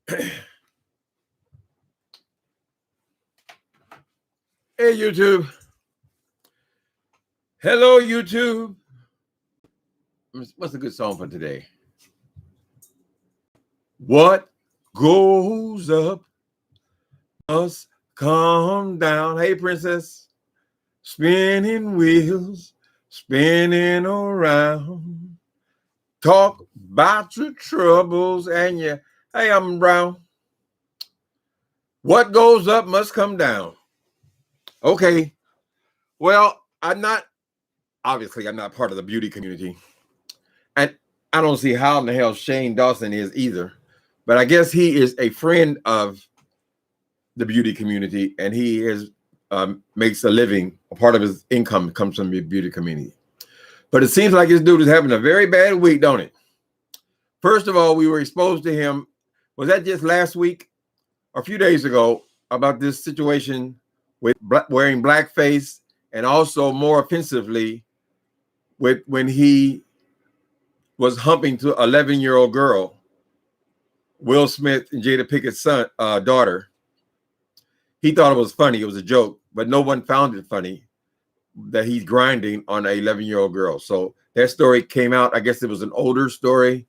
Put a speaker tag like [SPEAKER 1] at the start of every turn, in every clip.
[SPEAKER 1] Hey, YouTube. Hello, YouTube. What's a good song for today? What goes up must come down. Hey, princess. Spinning wheels, spinning around. Talk about your troubles and your, hey, I'm Brown. What goes up must come down. Okay. Well, I'm not part of the beauty community. And I don't see how in the hell Shane Dawson is either. But I guess he is a friend of the beauty community, and he is makes a living. A part of his income comes from the beauty community. But it seems like this dude is having a very bad week, don't it? First of all, we were exposed to him. Was that just last week or a few days ago about this situation with wearing blackface, and also more offensively with when he was humping to 11-year-old girl, Will Smith and Jada Pickett's daughter. He thought it was funny. It was a joke, but no one found it funny that he's grinding on an 11-year-old girl. So that story came out. I guess it was an older story,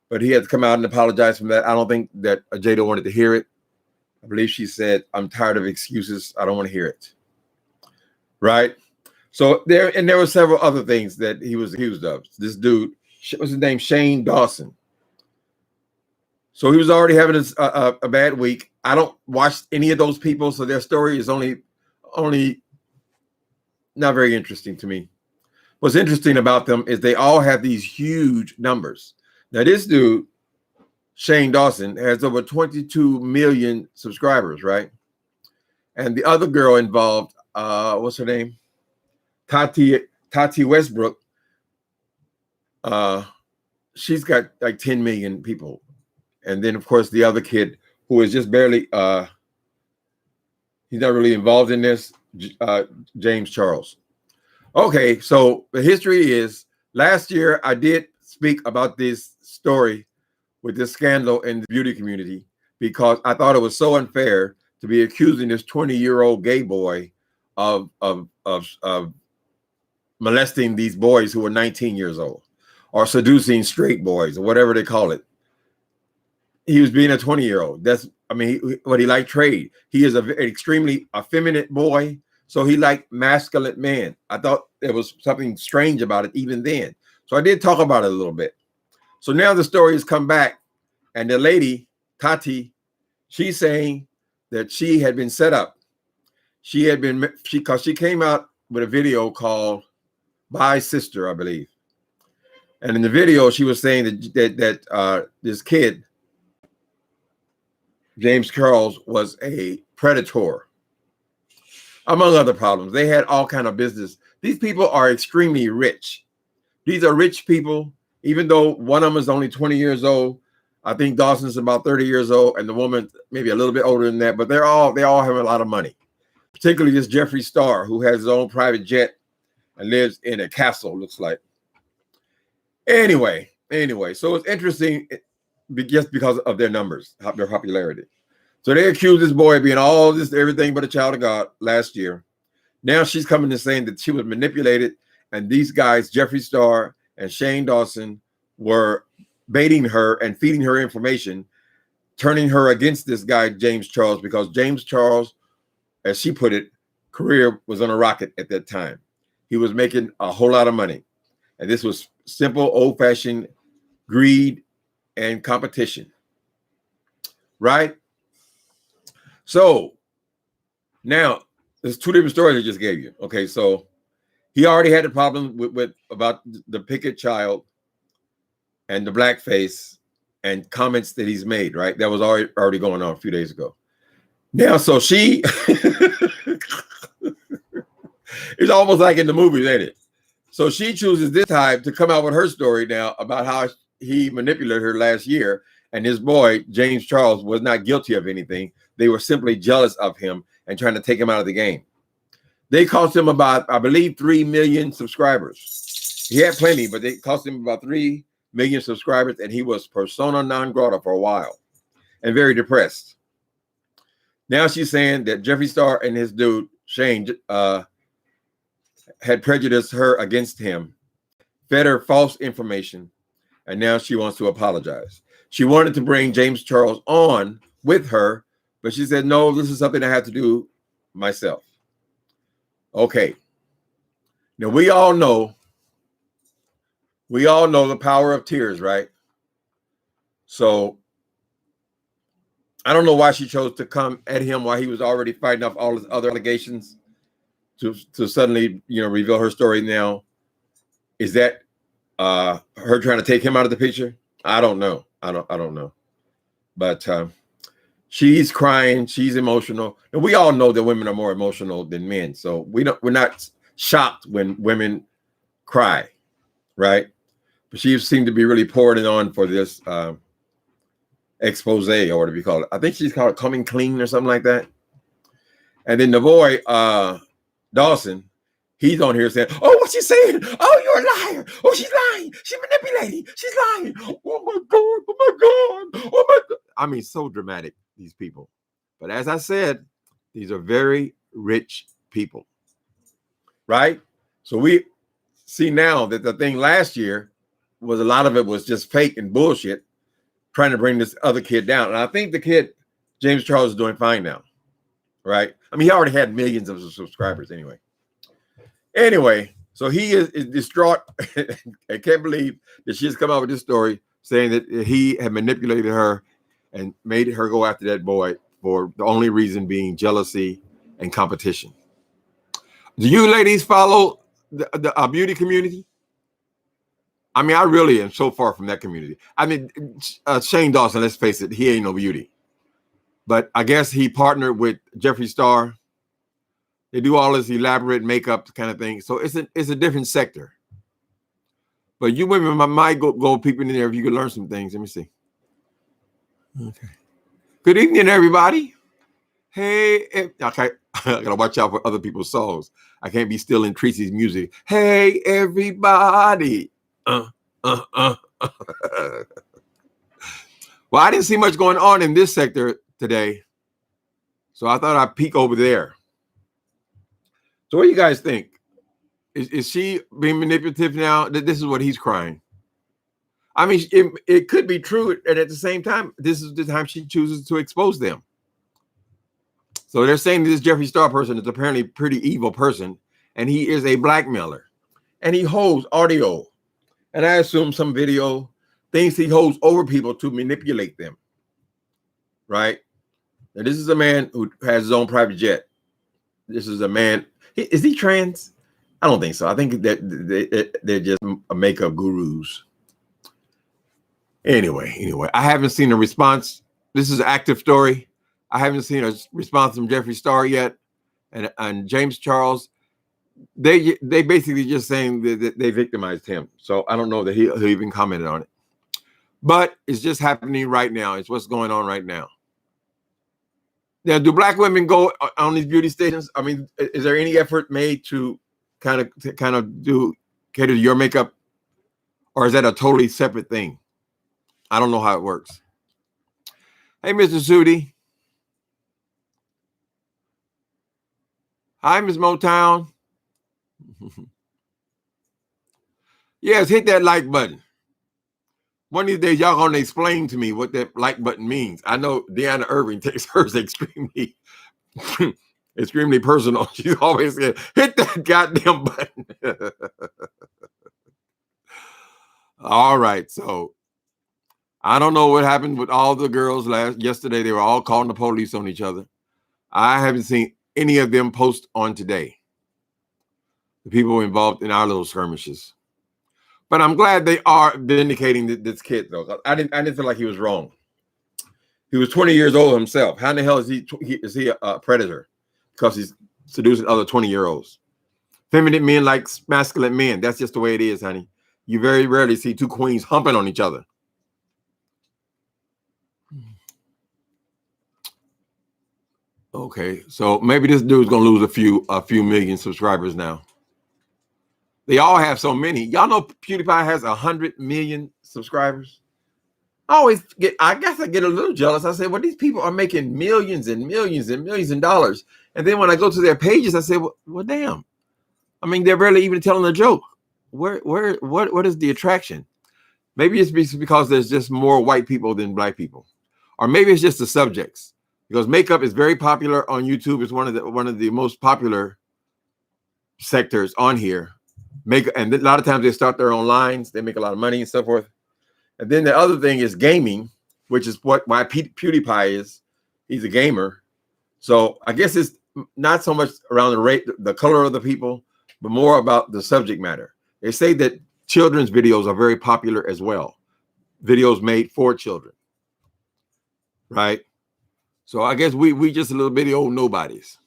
[SPEAKER 1] but he had to come out and apologize for that. I don't think that Jada wanted to hear it. I believe she said, "I'm tired of excuses. I don't want to hear it." Right? So there were several other things that he was accused of. This dude, what's his name? Shane Dawson. So he was already having a bad week. I don't watch any of those people, so their story is only not very interesting to me. What's interesting about them is they all have these huge numbers. Now, this dude, Shane Dawson, has over 22 million subscribers, right? And the other girl involved, what's her name? Tati Westbrook. She's got like 10 million people. And then, of course, the other kid who is just barely, he's not really involved in this, James Charles. Okay, so the history is, last year I did speak about this story with this scandal in the beauty community because I thought it was so unfair to be accusing this 20-year-old gay boy of molesting these boys who were 19 years old, or seducing straight boys, or whatever they call it. He was being a 20-year-old. What he liked trade. He is an extremely effeminate boy, so he liked masculine men. I thought there was something strange about it even then. So I did talk about it a little bit. So now the story has come back, and the lady, Tati, she's saying that she had been set up. Because she came out with a video called "Bye Sister," I believe. And in the video, she was saying that this kid, James Charles, was a predator, among other problems. They had all kind of business. These people are extremely rich. These are rich people, even though one of them is only 20 years old. I think Dawson's about 30 years old, and the woman maybe a little bit older than that, but they all have a lot of money. Particularly this Jeffree Star, who has his own private jet and lives in a castle, looks like. Anyway, so it's interesting just because of their numbers, their popularity. So they accused this boy of being all this, everything but a child of God last year. Now she's coming to saying that she was manipulated, and these guys, Jeffree Star and Shane Dawson, were baiting her and feeding her information, turning her against this guy, James Charles, because James Charles, as she put it, career was on a rocket at that time. He was making a whole lot of money. And this was simple, old-fashioned greed and competition. Right? So now there's two different stories I just gave you. Okay, so he already had a problem with about the Pickett child and the blackface and comments that he's made, right? That was already going on a few days ago. Now, so she it's almost like in the movies, ain't it? So she chooses this time to come out with her story now about how he manipulated her last year, and his boy, James Charles, was not guilty of anything. They were simply jealous of him and trying to take him out of the game. They cost him about, I believe, 3 million subscribers. He had plenty, but they cost him about 3 million subscribers, and he was persona non grata for a while. and very depressed. Now she's saying that Jeffree Star and his dude, Shane, had prejudiced her against him, fed her false information, and now she wants to apologize. She wanted to bring James Charles on with her, but she said, no, this is something I have to do myself. Okay. Now we all know the power of tears, right? So I don't know why she chose to come at him while he was already fighting off all his other allegations to suddenly, reveal her story now. Is that her trying to take him out of the picture? I don't know. I don't know. But she's crying. She's emotional, and we all know that women are more emotional than men. So we're not shocked when women cry, right? But she seemed to be really pouring it on for this expose, or whatever you call it. I think she's called it coming clean or something like that. And then the boy Dawson, he's on here saying, oh, what's she saying? Oh, you're a liar. Oh, she's lying. She's manipulating. She's lying. Oh my God. Oh my God. Oh my God. I mean, so dramatic, these people. But as I said, these are very rich people, right? So we see now that the thing last year was a lot of it was just fake and bullshit, trying to bring this other kid down. And I think the kid, James Charles, is doing fine now, right? I mean, he already had millions of subscribers anyway. Anyway, so he is distraught. I can't believe that she has come out with this story saying that he had manipulated her and made her go after that boy for the only reason being jealousy and competition. Do you ladies follow the beauty community? I mean, I really am so far from that community. I mean, Shane Dawson, let's face it, he ain't no beauty. But I guess he partnered with Jeffree Star. They do all this elaborate makeup kind of thing. So it's a different sector. But you women might go peeping in there if you could learn some things. Let me see. Okay. Good evening, everybody. Hey, okay. I gotta watch out for other people's songs. I can't be stealing Tracy's music. Hey, everybody. Well, I didn't see much going on in this sector today, so I thought I'd peek over there. So what do you guys think? Is she being manipulative now? This is what he's crying. I mean, it could be true, and at the same time, this is the time she chooses to expose them. So they're saying this Jeffree Star person is apparently a pretty evil person, and he is a blackmailer, and he holds audio, and I assume some video, things he holds over people to manipulate them, right? And this is a man who has his own private jet. This is a man. Is he trans? I don't think so. I think that they're just makeup gurus. Anyway, I haven't seen a response. This is an active story. I haven't seen a response from Jeffree Star yet, and James Charles. They basically just saying that they victimized him. So I don't know that he even commented on it. But it's just happening right now. It's what's going on right now. Now, do black women go on these beauty stations? I mean, is there any effort made to kind of do cater to your makeup, or is that a totally separate thing? I don't know how it works. Hey, Mr. Sudi. Hi, Miss Motown. Yes, hit that like button. One of these days, y'all gonna explain to me what that like button means. I know Deanna Irving takes hers extremely, extremely personal. She's always saying, hit that goddamn button. All right, so I don't know what happened with all the girls yesterday. They were all calling the police on each other. I haven't seen any of them post on today. The people involved in our little skirmishes. But I'm glad they are vindicating this kid, though. I didn't feel like he was wrong. He was 20 years old himself. How in the hell is he a predator? Because he's seducing other 20-year-olds. Feminine men like masculine men. That's just the way it is, honey. You very rarely see two queens humping on each other. Okay, so maybe this dude's gonna lose a few million subscribers now. They all have so many. Y'all know PewDiePie has 100 million subscribers. I guess I get a little jealous. I say, well, these people are making millions and millions and millions of dollars. And then when I go to their pages, I say, well, damn. I mean, they're barely even telling a joke. What is the attraction? Maybe it's because there's just more white people than black people. Or maybe it's just the subjects. Because makeup is very popular on YouTube. It's one of the most popular sectors on here. And a lot of times they start their own lines. They make a lot of money and so forth. And then the other thing is gaming, which is why PewDiePie is. He's a gamer. So I guess it's not so much around the color of the people, but more about the subject matter. They say that children's videos are very popular as well. Videos made for children. Right? So I guess we just a little bitty old nobodies.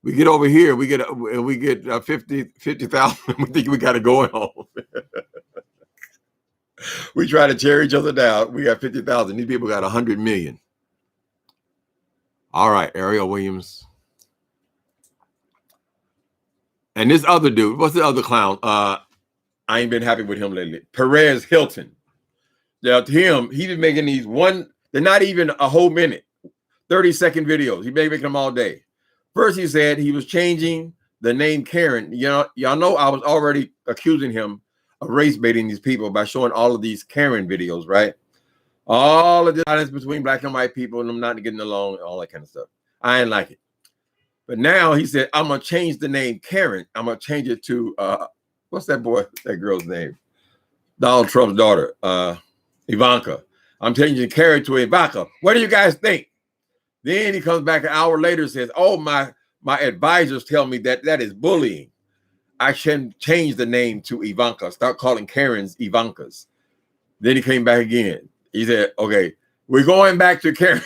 [SPEAKER 1] We get over here, we get 50,000. We think we got it going on. We try to tear each other down. We got 50,000. These people got 100 million. All right, Ariel Williams. And this other dude, what's the other clown? I ain't been happy with him lately. Perez Hilton. Now, to him, he's been making these they're not even a whole minute, 30-second videos. He's been making them all day. First, he said he was changing the name Karen. Y'all know I was already accusing him of race baiting these people by showing all of these Karen videos, right? All of the violence between black and white people and them not getting along, all that kind of stuff. I didn't like it. But now he said, I'm going to change the name Karen. I'm going to change it to, what's that girl's name? Donald Trump's daughter, Ivanka. I'm changing Karen to Ivanka. What do you guys think? Then he comes back an hour later and says, oh, my advisors tell me that is bullying. I shouldn't change the name to Ivanka. Start calling Karens Ivankas. Then he came back again. He said, okay, we're going back to Karen.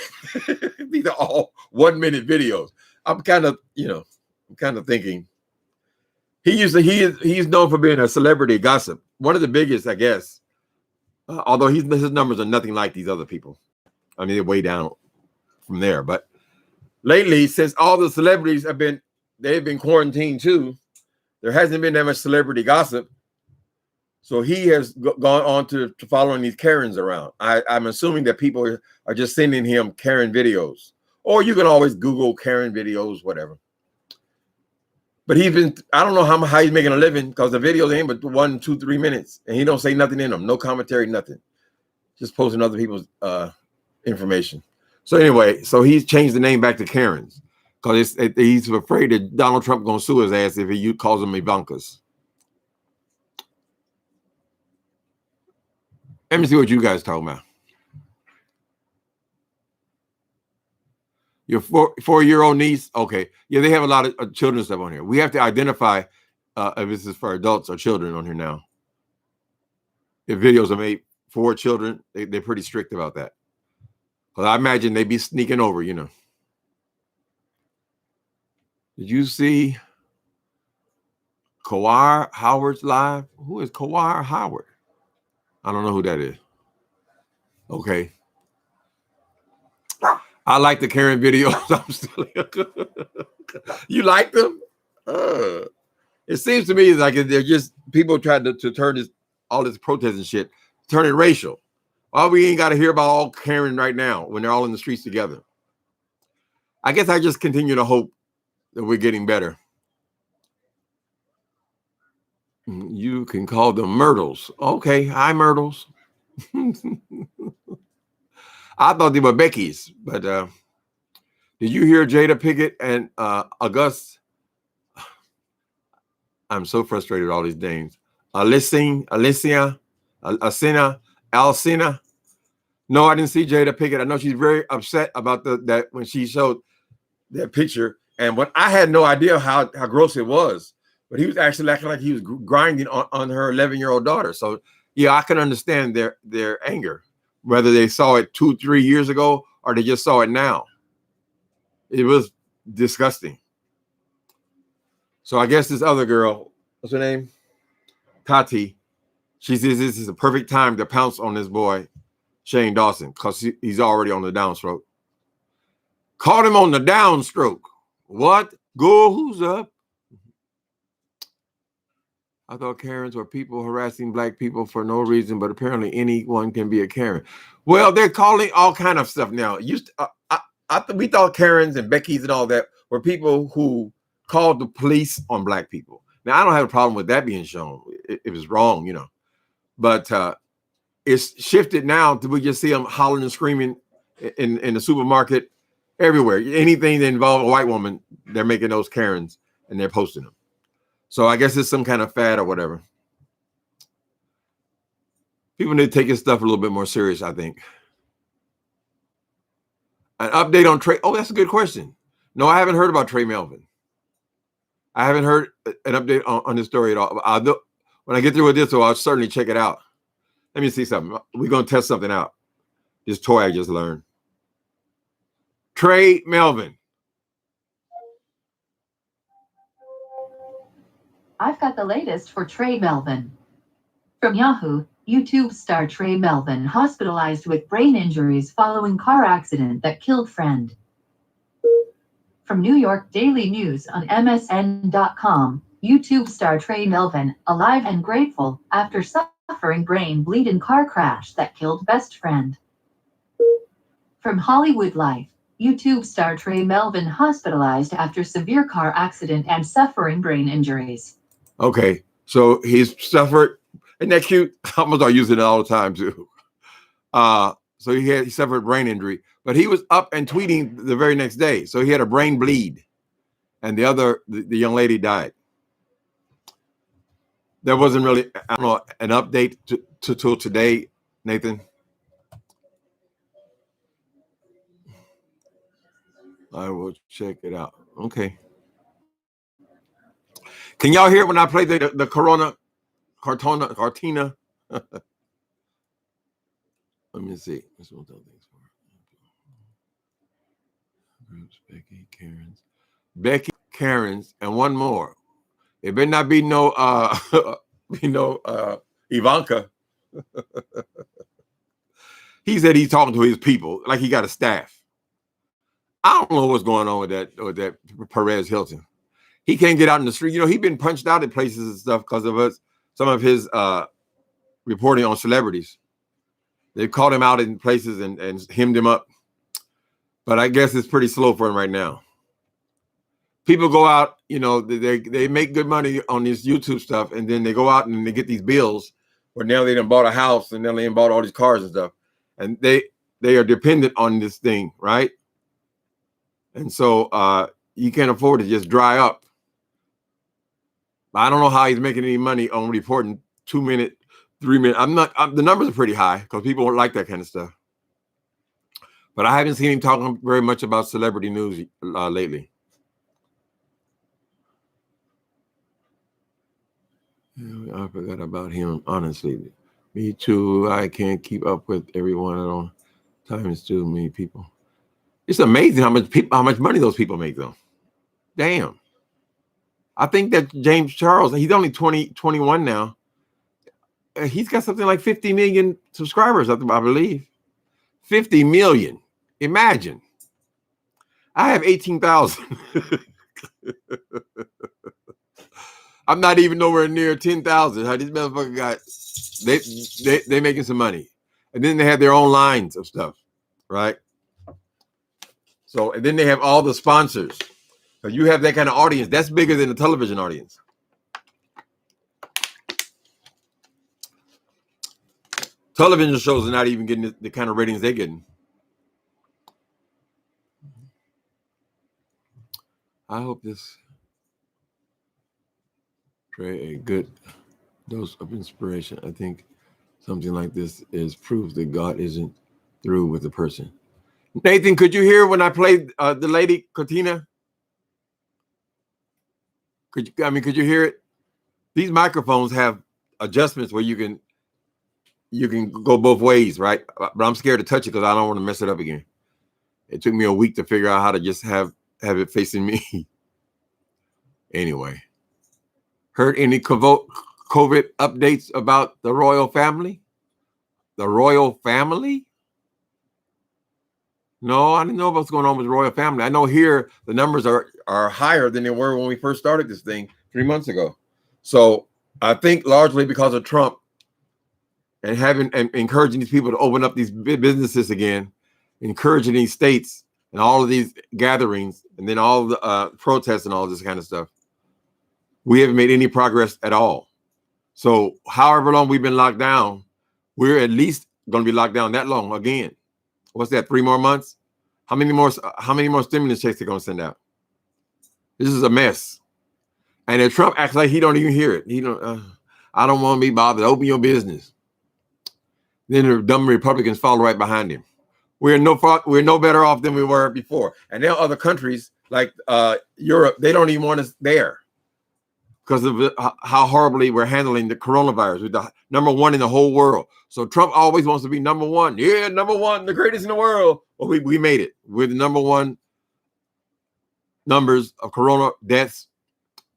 [SPEAKER 1] These are all 1-minute videos. I'm kind of thinking he's known for being a celebrity gossip. One of the biggest, I guess, although his numbers are nothing like these other people. I mean, they're way down from there. But lately, since all the celebrities they've been quarantined too, there hasn't been that much celebrity gossip. So he has gone on to following these Karens around. I'm assuming that people are just sending him Karen videos. Or you can always Google Karen videos, whatever. But I don't know how he's making a living because the videos ain't but 1, 2, 3 minutes. And he don't say nothing in them. No commentary, nothing. Just posting other people's information. So anyway, so he's changed the name back to Karen's because he's afraid that Donald Trump going to sue his ass if he calls them Ivankas. Let me see what you guys talking about. Your 4-year-old niece? Okay. Yeah, they have a lot of children's stuff on here. We have to identify if this is for adults or children on here now. If videos are made for children, they're pretty strict about that. Because I imagine they'd be sneaking over, Did you see Kawhi Howard's live? Who is Kawhi Howard? I don't know who that is. Okay. I like the Karen videos. I'm still You like them? It seems to me like they're just people trying to turn all this protest and shit, turn it racial. Well, we ain't got to hear about all Karen right now when they're all in the streets together. I guess I just continue to hope that we're getting better. You can call them Myrtles. Okay, hi Myrtles. I thought they were Becky's, but did you hear Jada Pinkett and August? I'm so frustrated with all these names. Alcina. No, I didn't see Jada Pinkett. I know she's very upset about that when she showed that picture. And what I had no idea how gross it was, but he was actually acting like he was grinding on her 11-year-old daughter. So yeah, I can understand their anger, whether they saw it 2-3 years ago or they just saw it now. It was disgusting. So I guess this other girl, what's her name? Tati. She says this is a perfect time to pounce on this boy, Shane Dawson, because he's already on the downstroke. Caught him on the downstroke. What? Go, who's up? I thought Karens were people harassing black people for no reason, but apparently anyone can be a Karen. Well, they're calling all kind of stuff now. We thought Karens and Beckys and all that were people who called the police on black people. Now, I don't have a problem with that being shown. It was wrong, you know. But it's shifted now to we just see them hollering and screaming in the supermarket everywhere. Anything that involves a white woman, they're making those Karens and they're posting them. So I guess it's some kind of fad or whatever. People need to take this stuff a little bit more serious, I think. An update on Trey. Oh, that's a good question. No, I haven't heard about Trey Melvin. I haven't heard an update on this story at all. When I get through with this, so I'll certainly check it out. Let me see something. We're going to test something out. This toy I just learned. Trey Melvin.
[SPEAKER 2] I've got the latest for Trey Melvin. From Yahoo, YouTube star Trey Melvin hospitalized with brain injuries following car accident that killed friend. From New York Daily News on MSN.com, YouTube star Trey Melvin, alive and grateful after suffering brain bleed in car crash that killed best friend. From Hollywood Life, YouTube star Trey Melvin hospitalized after severe car accident and suffering brain injuries.
[SPEAKER 1] Okay, so he's suffered, isn't that cute? I almost are using it all the time too. So he suffered brain injury, but he was up and tweeting the very next day. So he had a brain bleed, and the young lady died. There wasn't really, I don't know, an update to today, Nathan. I will check it out. Okay. Can y'all hear when I play the Cartina? Let me see. This one's Becky, Karens, and one more. It better not be no Ivanka. He said he's talking to his people like he got a staff. I don't know what's going on with that Perez Hilton. He can't get out in the street. You know, he's been punched out at places and stuff because of some of his reporting on celebrities. They called him out in places and hemmed him up. But I guess it's pretty slow for him right now. People go out, you know, they make good money on this YouTube stuff, and then they go out and they get these bills where now they done bought a house and then they done bought all these cars and stuff. And they are dependent on this thing, right? And so you can't afford to just dry up. I don't know how he's making any money on reporting 2 minute, 3 minute. The numbers are pretty high because people don't like that kind of stuff. But I haven't seen him talking very much about celebrity news lately. I forgot about him, honestly. Me too. I can't keep up with everyone at all. Time is too many people. It's amazing how much money those people make, though. Damn. I think that James Charles, he's only 21 now. He's got something like 50 million subscribers, I believe. 50 million. Imagine. I have 18,000. I'm not even nowhere near 10,000. How these motherfuckers got, they making some money. And then they have their own lines of stuff, right? So, and then they have all the sponsors. So you have that kind of audience. That's bigger than the television audience. Television shows are not even getting the kind of ratings they're getting. I hope this a good dose of inspiration. I think something like this is proof that God isn't through with the person. Nathan, could you hear when I played the lady Katina? Could you hear it? These microphones have adjustments where you can go both ways, right? But I'm scared to touch it because I don't want to mess it up again. It took me a week to figure out how to just have it facing me. Anyway, heard any COVID updates about the royal family? The royal family? No, I didn't know what's going on with the royal family. I know here the numbers are higher than they were when we first started this thing 3 months ago. So I think largely because of Trump and having and encouraging these people to open up these businesses again, encouraging these states and all of these gatherings, and then all the protests and all this kind of stuff. We haven't made any progress at all. So however long we've been locked down, we're at least going to be locked down that long again. What's that? 3 more months? How many more stimulus checks they're going to send out? This is a mess. And if Trump acts like he don't even hear it, he don't. I don't want to be bothered. Open your business. Then the dumb Republicans follow right behind him. We're no better off than we were before. And there are other countries like Europe. They don't even want us there because of how horribly we're handling the coronavirus. We're the #1 in the whole world. So Trump always wants to be #1. Yeah, #1, the greatest in the world. Well, we made it. We're the #1 numbers of corona deaths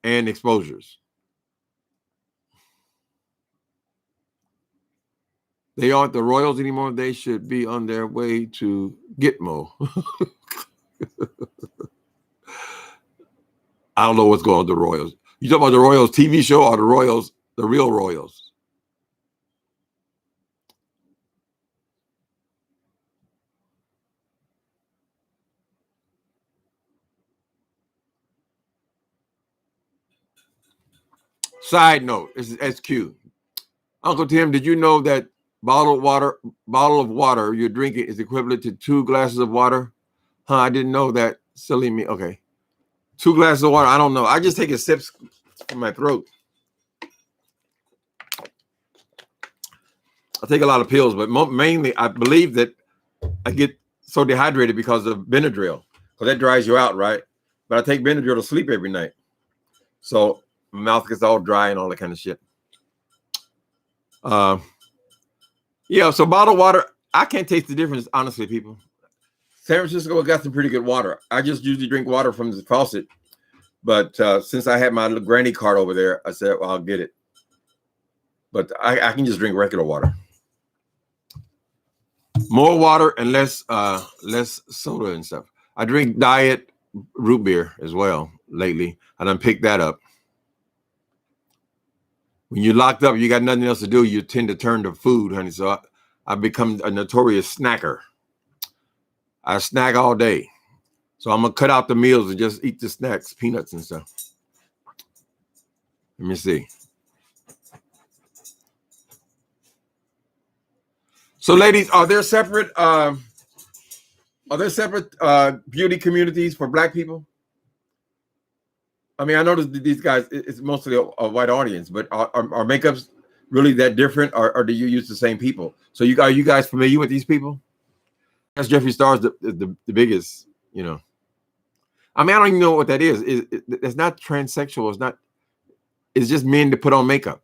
[SPEAKER 1] and exposures. They aren't the Royals anymore. They should be on their way to Gitmo. I don't know what's going on with the Royals. You talking about the Royals TV show or the Royals, the real Royals? Side note, this is SQ. Uncle Tim, did you know that bottle of water you're drinking is equivalent to 2 glasses of water? Huh, I didn't know that. Silly me. Okay. 2 glasses of water. I don't know. I just take a sip from my throat. I take a lot of pills, but mainly I believe that I get so dehydrated because of Benadryl, because that dries you out, right? But I take Benadryl to sleep every night. So my mouth gets all dry and all that kind of shit. Yeah, so bottled water, I can't taste the difference, honestly, people. San Francisco got some pretty good water. I just usually drink water from the faucet. But since I had my little granny card over there, I said, well, I'll get it. But I can just drink regular water. More water and less soda and stuff. I drink diet root beer as well lately. I done picked that up. When you're locked up, you got nothing else to do. You tend to turn to food, honey. So I've become a notorious snacker. I snack all day. So I'm going to cut out the meals and just eat the snacks, peanuts and stuff. Let me see. So ladies, are there separate beauty communities for Black people? I mean, I noticed that these guys, it's mostly a white audience, but are makeups really that different, or do you use the same people? So are you guys familiar with these people? That's Jeffree Star's the biggest, you know. I mean, I don't even know what that is. It's not transsexual. It's just men to put on makeup.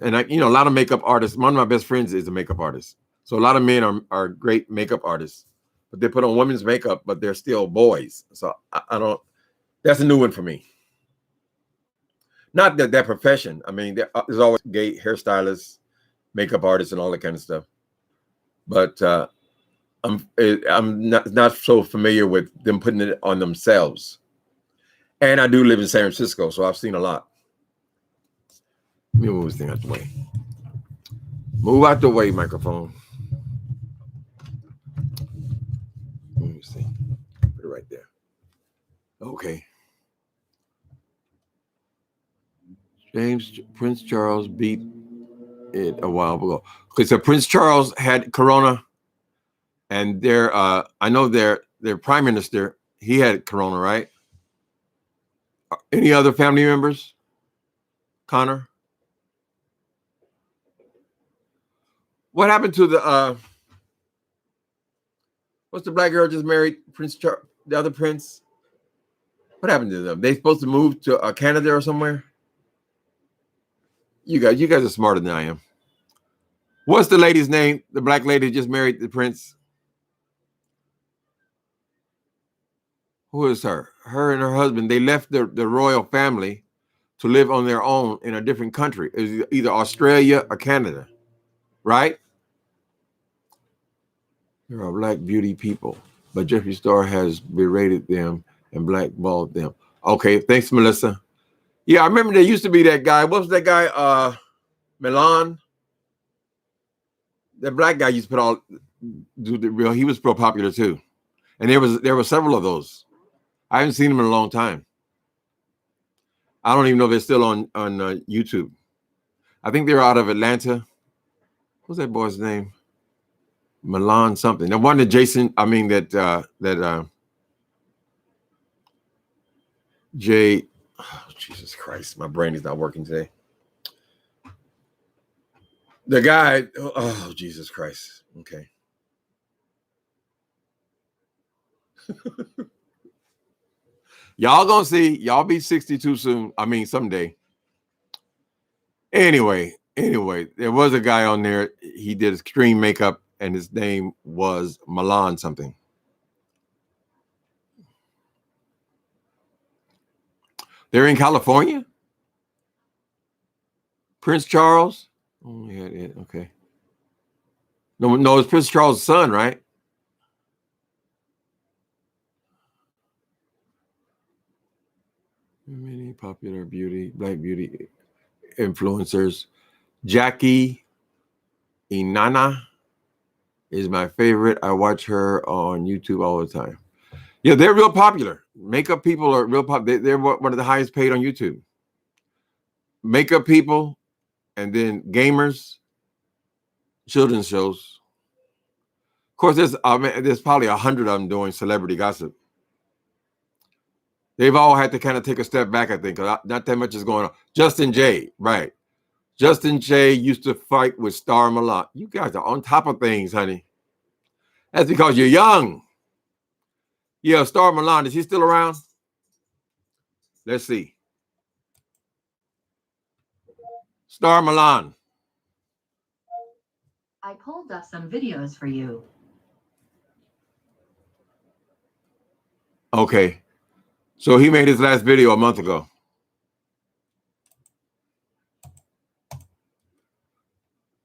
[SPEAKER 1] And a lot of makeup artists, one of my best friends is a makeup artist. So a lot of men are great makeup artists, but they put on women's makeup, but they're still boys. So I don't, that's a new one for me. Not that profession. I mean, there's always gay hairstylists, makeup artists, and all that kind of stuff. But I'm not so familiar with them putting it on themselves. And I do live in San Francisco, so I've seen a lot. Let me move this thing out the way. Move out the way, microphone. Let me see. Put it right there. Okay. Prince Charles beat it a while ago. Okay, so Prince Charles had corona, and I know their prime minister, he had corona, right? Any other family members? Connor? What happened to the what's the Black girl just married? Prince Charles, the other prince? What happened to them? They supposed to move to Canada or somewhere? You guys are smarter than I am. What's the lady's name? The Black lady just married the prince. Who is her? Her and her husband, they left the royal family to live on their own in a different country. It's either Australia or Canada, right? There are Black beauty people, but Jeffree Star has berated them and blackballed them. Okay, thanks, Melissa. Yeah, I remember there used to be that guy. What was that guy? Milan. That black guy used to put all do the real. He was real popular too, and there were several of those. I haven't seen them in a long time. I don't even know if they're still on YouTube. I think they're out of Atlanta. What's that boy's name? Milan something. The one that Jason. I mean that Jay. Oh, Jesus Christ, my brain is not working today. The guy. Oh, Jesus Christ. Okay. Y'all gonna see. Y'all be 62 soon. I mean, someday. Anyway, there was a guy on there. He did extreme makeup, and his name was Milan something. They're in California. Prince Charles. Oh, yeah, okay. No, it's Prince Charles' son, right? Many popular black beauty influencers. Jackie Inanna is my favorite. I watch her on YouTube all the time. Yeah, they're real popular. Makeup people are real popular. They're one of the highest paid on YouTube. Makeup people, and then gamers, children's shows. Of course, there's probably 100 of them doing celebrity gossip. They've all had to kind of take a step back, I think. Not that much is going on. Justin J, right. Justin J used to fight with Star Milan. You guys are on top of things, honey. That's because you're young. Yeah, Star Milan, is he still around? Let's see. Star Milan.
[SPEAKER 2] I pulled up some videos for you.
[SPEAKER 1] Okay. So he made his last video a month ago.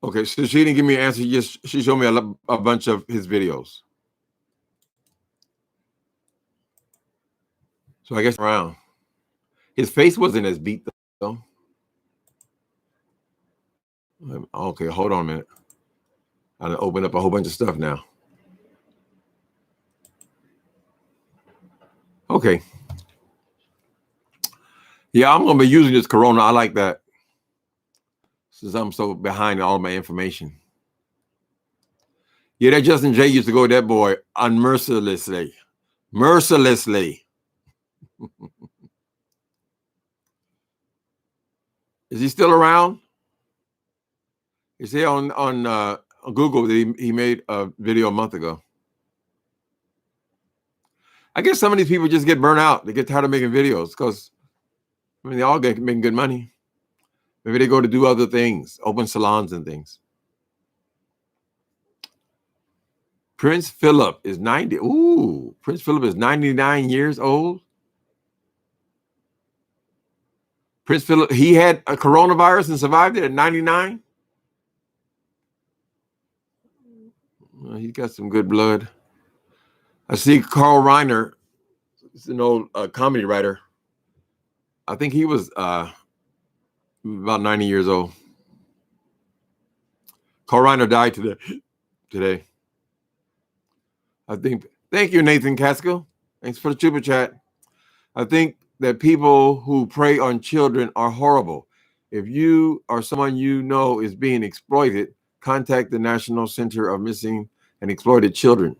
[SPEAKER 1] Okay, so she didn't give me an answer. She showed me a bunch of his videos. So I guess around. His face wasn't as beat though. Okay, hold on a minute. I opened up a whole bunch of stuff now. Okay. Yeah, I'm gonna be using this Corona. I like that. Since I'm so behind all my information. Yeah, that Justin J used to go with that boy unmercilessly. Mercilessly. Is he still around? Is he on Google? He made a video a month ago. I guess some of these people just get burnt out. They get tired of making videos because, I mean, they all get making good money. Maybe they go to do other things, open salons and things. Prince Philip is 90. Ooh, Prince Philip is 99 years old. Prince Philip, he had a coronavirus and survived it at 99. Well, he got some good blood. I see Carl Reiner, he's an old comedy writer. I think he was about 90 years old. Carl Reiner died today. I think, thank you, Nathan Casco. Thanks for the super chat. I think that people who prey on children are horrible. If you or someone you know is being exploited, contact the National Center of Missing and Exploited Children.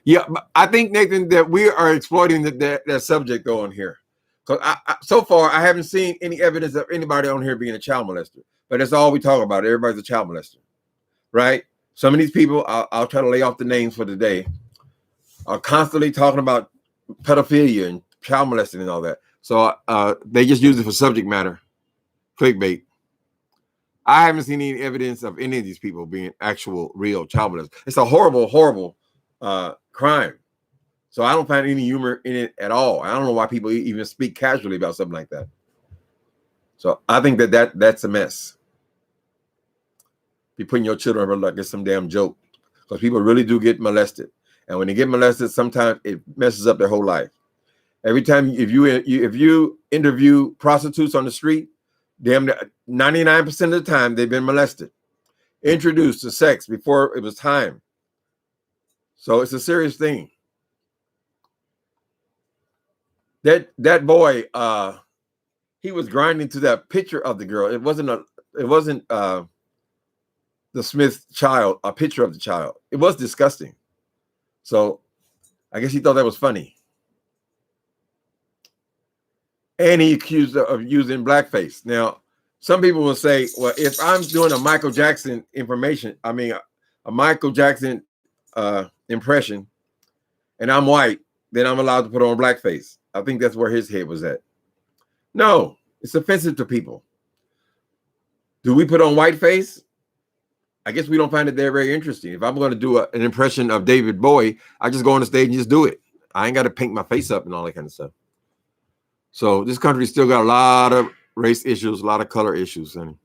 [SPEAKER 1] Yeah, I think, Nathan, that we are exploiting that subject though on here. Because so far, I haven't seen any evidence of anybody on here being a child molester. But that's all we talk about. Everybody's a child molester, right? Some of these people, I'll try to lay off the names for today, are constantly talking about pedophilia and child molesting and all that. So they just use it for subject matter, clickbait. I haven't seen any evidence of any of these people being actual, real child molesters. It's a horrible, horrible crime. So I don't find any humor in it at all. I don't know why people even speak casually about something like that. So I think that's a mess. Be putting your children over like it's some damn joke, because people really do get molested. And when they get molested, sometimes it messes up their whole life. Every time if you interview prostitutes on the street, damn 99% of the time they've been molested, introduced to sex before it was time. So it's a serious thing. That boy, he was grinding to that picture of the girl. It wasn't the Smith child, a picture of the child. It was disgusting. So I guess he thought that was funny. And he accused of using blackface. Now, some people will say, well, if I'm doing a Michael Jackson a Michael Jackson impression, and I'm white, then I'm allowed to put on blackface. I think that's where his head was at. No, it's offensive to people. Do we put on whiteface? I guess we don't find it very interesting. If I'm going to do an impression of David Bowie, I just go on the stage and just do it. I ain't got to paint my face up and all that kind of stuff. So this country still got a lot of race issues, a lot of color issues, honey.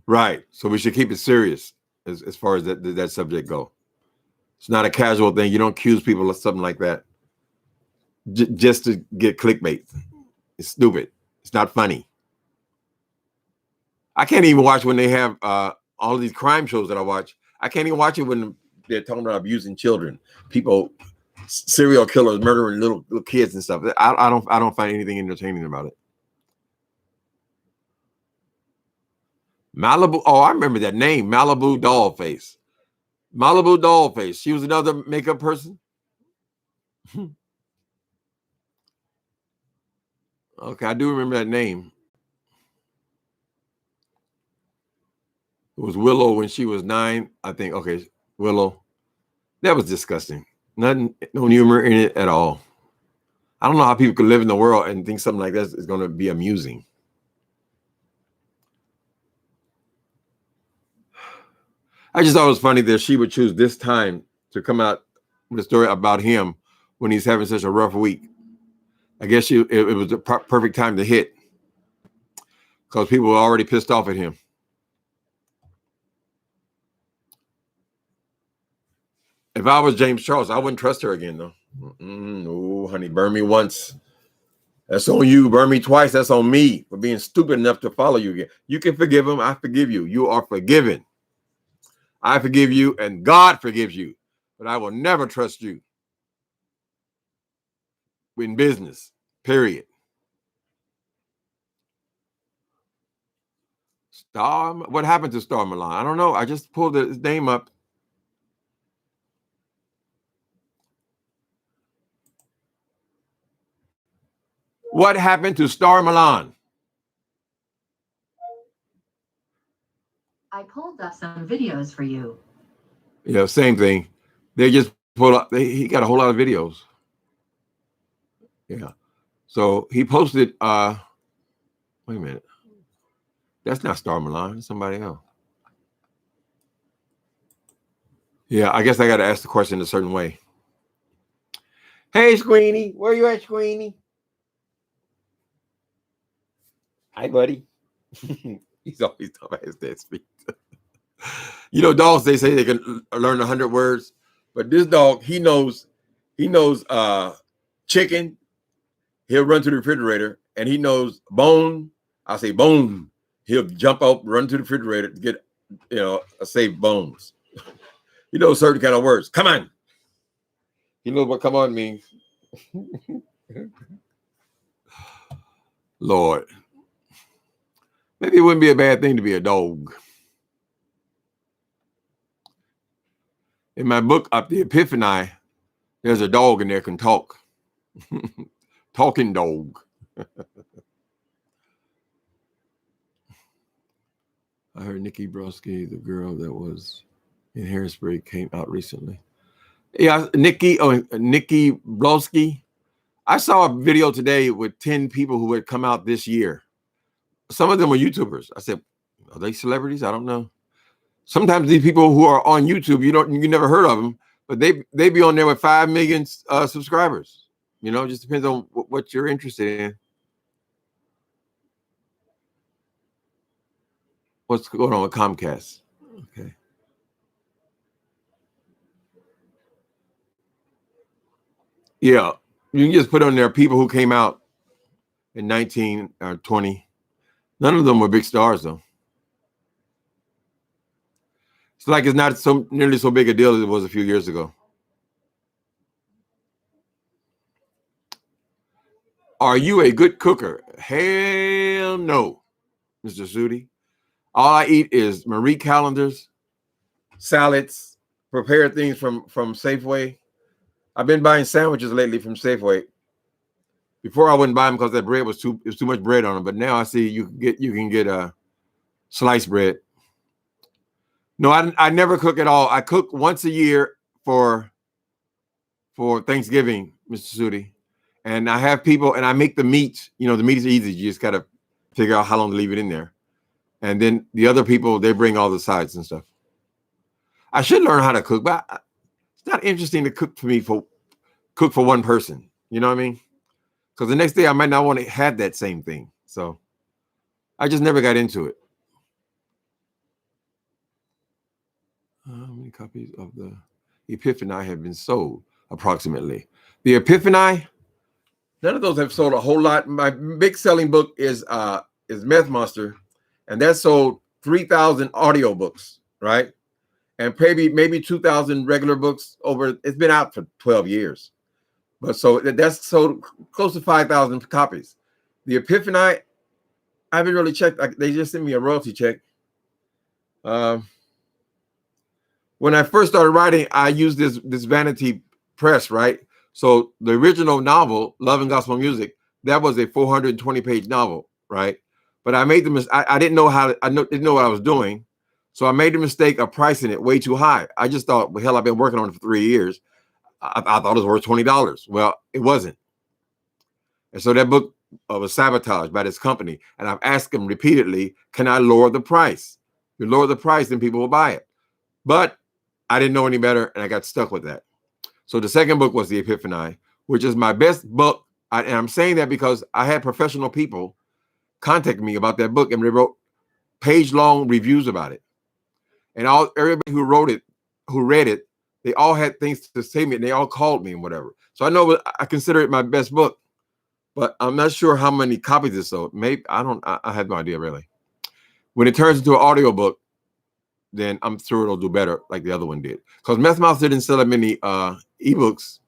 [SPEAKER 1] Right. So we should keep it serious as far as that subject go. It's not a casual thing. You don't accuse people of something like that just to get clickbait. It's stupid. It's not funny. I can't even watch when they have all of these crime shows that I watch. I can't even watch it when they're talking about abusing children, people, serial killers murdering little kids and stuff. I don't find anything entertaining about it. Malibu. Oh, I remember that name, Malibu Dollface. Malibu Dollface. She was another makeup person. Okay, I do remember that name. It was Willow when she was 9, I think. Okay, Willow. That was disgusting. Nothing, no humor in it at all. I don't know how people could live in the world and think something like that is going to be amusing. I just thought it was funny that she would choose this time to come out with a story about him when he's having such a rough week. I guess it was the perfect time to hit because people were already pissed off at him. If I was James Charles, I wouldn't trust her again, though. No, honey, burn me once. That's on you. Burn me twice. That's on me for being stupid enough to follow you again. You can forgive him. I forgive you. You are forgiven. I forgive you, and God forgives you. But I will never trust you in business, period. What happened to Star Milan? I don't know. I just pulled his name up. What happened to Star Milan?
[SPEAKER 2] I pulled up some videos for you.
[SPEAKER 1] Yeah, same thing. They just pulled up. He got a whole lot of videos. Yeah. So he posted. Wait a minute. That's not Star Milan. It's somebody else. Yeah, I guess I got to ask the question a certain way. Hey, Squeenie. Where you at, Squeenie? Hi, buddy. He's always talking about his dead speed. You know, dogs, they say they can learn 100 words, but this dog, he knows chicken. He'll run to the refrigerator, and he knows bone. I say bone. He'll jump up, run to the refrigerator to get, save bones. He knows certain kind of words. Come on. He knows what come on means. Lord. Maybe it wouldn't be a bad thing to be a dog. In my book, Up the Epiphany, there's a dog in there can talk. Talking dog. I heard Nikki Broski, the girl that was in Hairspray, came out recently. Yeah, Nikki Broski. I saw a video today with 10 people who had come out this year. Some of them were YouTubers. I said, are they celebrities? I don't know. Sometimes these people who are on YouTube, you never heard of them, but they be on there with 5 million subscribers. You know, it just depends on what you're interested in. What's going on with Comcast? Okay. Yeah, you can just put on there people who came out in 19 or 20. None of them were big stars though. It's like it's not so nearly so big a deal as it was a few years ago. Are you a good cooker? Hell no, Mr. Sudi. All I eat is Marie calendars, salads, prepared things from Safeway. I've been buying sandwiches lately from Safeway. Before I wouldn't buy them because that bread was too much bread on them. But now I see you can get sliced bread. No, I never cook at all. I cook once a year for Thanksgiving, Mr. Sudi. And I have people and I make the meat. You know, the meat is easy. You just gotta figure out how long to leave it in there. And then the other people, they bring all the sides and stuff. I should learn how to cook, but it's not interesting to cook for one person. You know what I mean? Because the next day I might not want to have that same thing. So I just never got into it. How many copies of the Epiphany have been sold? Approximately. The Epiphany, none of those have sold a whole lot. My big selling book is Myth Monster, and that sold 3,000 audio books, right? And maybe 2,000 regular books over. It's been out for 12 years, but so that's sold close to 5,000 copies. The Epiphany, I haven't really checked. They just sent me a royalty check. When I first started writing, I used this vanity press, right? So the original novel, Love and Gospel Music, that was a 420-page novel, right? But I made I didn't know didn't know what I was doing. So I made the mistake of pricing it way too high. I just thought, well, hell, I've been working on it for 3 years. I thought it was worth $20. Well, it wasn't. And so that book was sabotaged by this company. And I've asked them repeatedly, can I lower the price? If you lower the price, then people will buy it. But I didn't know any better, and I got stuck with that. So the second book was The Epiphany, which is my best book. And I'm saying that because I had professional people contact me about that book, and they wrote page-long reviews about it. And everybody who read it, they all had things to say to me, and they all called me and whatever. So I consider it my best book, but I'm not sure how many copies it sold. Maybe I have no idea really. When it turns into an audio book, then I'm sure it'll do better like the other one did. Because Meth Mouth didn't sell that many ebooks,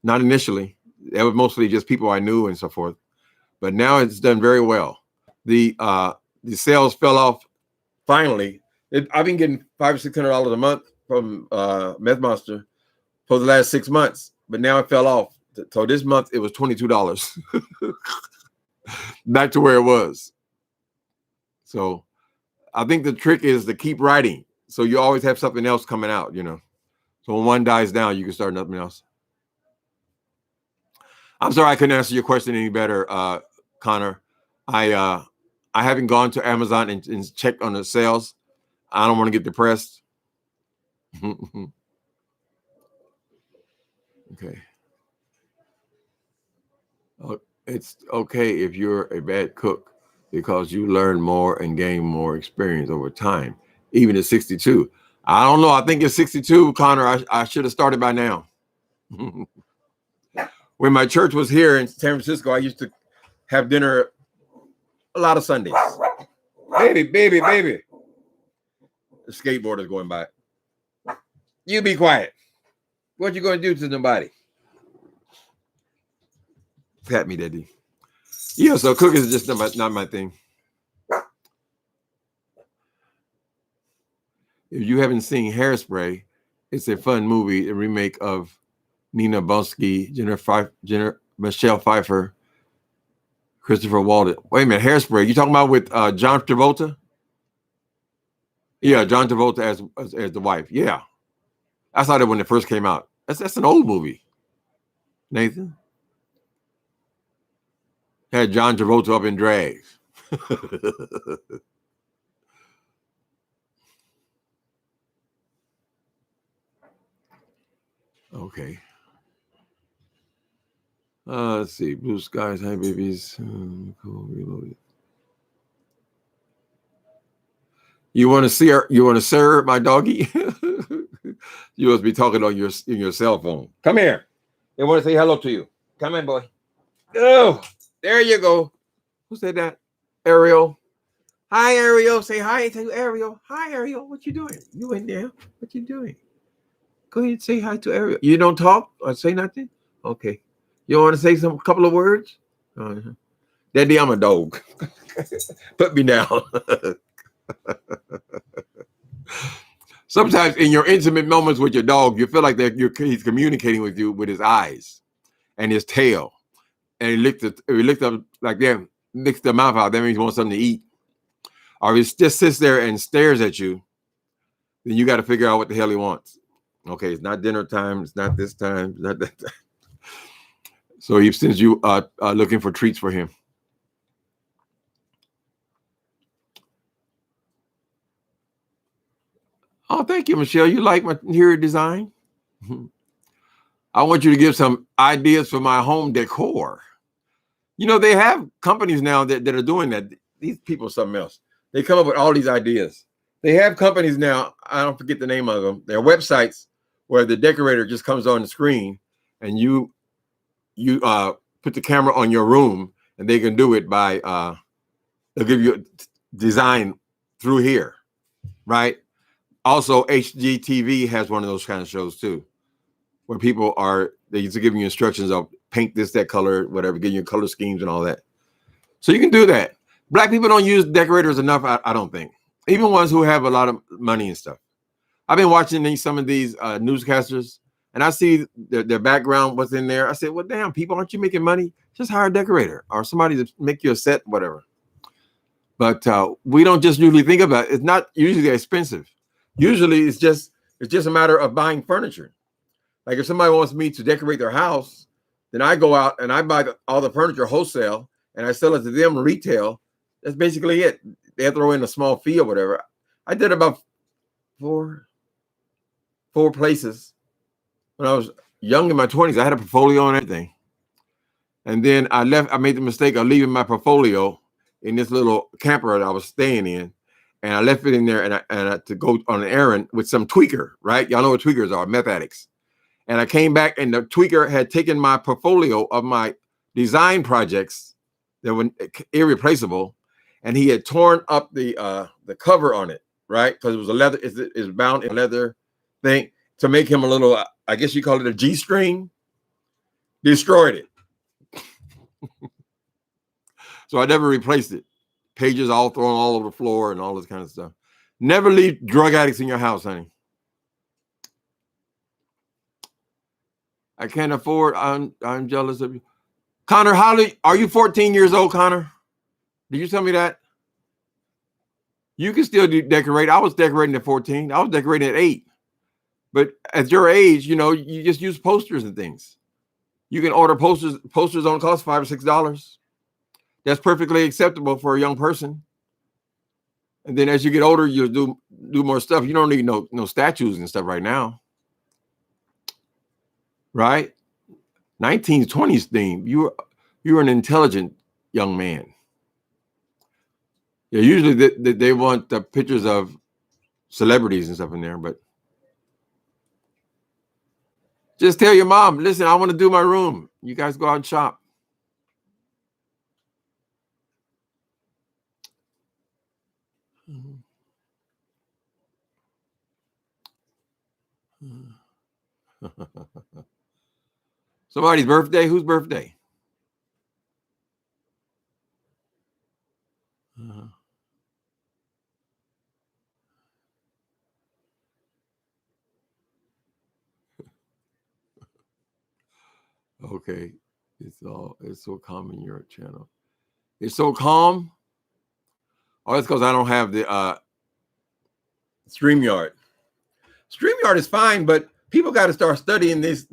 [SPEAKER 1] not initially. It was mostly just people I knew and so forth. But now it's done very well. The sales fell off finally. I've been getting $500 or $600 a month from Meth Monster for the last 6 months, but now it fell off. So this month it was $22, back to where it was. So I think the trick is to keep writing. So you always have something else coming out, you know. So when one dies down, you can start nothing else. I'm sorry I couldn't answer your question any better, Connor. I haven't gone to Amazon and checked on the sales. I don't want to get depressed. Okay. It's okay if you're a bad cook because you learn more and gain more experience over time, even at 62. I don't know. I think at 62, Connor, I should have started by now. When my church was here in San Francisco, I used to have dinner a lot of Sundays. Baby. The skateboarder's going by. You be quiet. What you going to do to somebody? Pat me, Daddy. Yeah, so cooking is just not my thing. If you haven't seen Hairspray, it's a fun movie, a remake of Nina Bonsky, Michelle Pfeiffer, Christopher Walden. Wait a minute, Hairspray. You talking about with John Travolta? Yeah, John Travolta as the wife. Yeah, I saw that when it first came out. That's an old movie. Nathan had John Travolta up in drags. Okay. Let's see. Blue skies, hi babies. Cool. Reloaded. You want to see her? You want to serve my doggy? You must be talking on your cell phone. Come here. They want to say hello to you. Come in, boy. Oh, there you go. Who said that? Ariel. Hi, Ariel. Say hi to Ariel. Hi, Ariel. What you doing? You in there? What you doing? Go ahead and say hi to Ariel. You don't talk or say nothing? Okay. You want to say some couple of words? Uh-huh. Daddy, I'm a dog. Put me down. Sometimes in your intimate moments with your dog, you feel like he's communicating with you with his eyes and his tail. And he licked up like that, licks the mouth out. That means he wants something to eat. Or if he just sits there and stares at you, then you got to figure out what the hell he wants. Okay, it's not dinner time. It's not this time. It's not that time. So he sends you looking for treats for him. Oh, thank you, Michelle. You like my interior design? I want you to give some ideas for my home decor. You know, they have companies now that are doing that. These people are something else. They come up with all these ideas. They have companies now, I don't forget the name of them. They're websites where the decorator just comes on the screen and you put the camera on your room and they can do it by, they'll give you a design through here, right? Also, HGTV has one of those kind of shows too, where they used to give you instructions of paint this, that color, whatever, give you color schemes and all that. So you can do that. Black people don't use decorators enough, I don't think. Even ones who have a lot of money and stuff. I've been watching some of these newscasters, and I see their background, what's in there. I said, well, damn, people, aren't you making money? Just hire a decorator or somebody to make you a set, whatever. But we don't just usually think about it. It's not usually expensive. Usually it's just a matter of buying furniture. Like if somebody wants me to decorate their house, then I go out and I buy all the furniture wholesale and I sell it to them retail. That's basically it. They throw in a small fee or whatever. I did about four places when I was young in my 20s. I had a portfolio and everything. And then I made the mistake of leaving my portfolio in this little camper that I was staying in. And I left it in there and I to go on an errand with some tweaker, right? Y'all know what tweakers are, meth addicts. And I came back and the tweaker had taken my portfolio of my design projects that were irreplaceable. And he had torn up the cover on it, right? Because it was a leather, it's bound in leather thing to make him a little, I guess you call it a G-string. Destroyed it. So I never replaced it. Pages all thrown all over the floor and all this kind of stuff. Never leave drug addicts in your house, honey. I can't afford. I'm jealous of you. Connor, are you 14 years old, Connor? Did you tell me that? You can still decorate. I was decorating at 14. I was decorating at 8. But at your age, you know, you just use posters and things. You can order posters. Posters don't cost $5 or $6. That's perfectly acceptable for a young person. And then as you get older, you'll do more stuff. You don't need no statues and stuff right now. Right? 1920s theme. You're an intelligent young man. Yeah, usually they want the pictures of celebrities and stuff in there, but just tell your mom, listen, I want to do my room. You guys go out and shop. Somebody's birthday? Whose birthday? Okay. It's so calm in your channel. It's so calm. Oh, that's because I don't have the StreamYard. StreamYard is fine, but people got to start studying these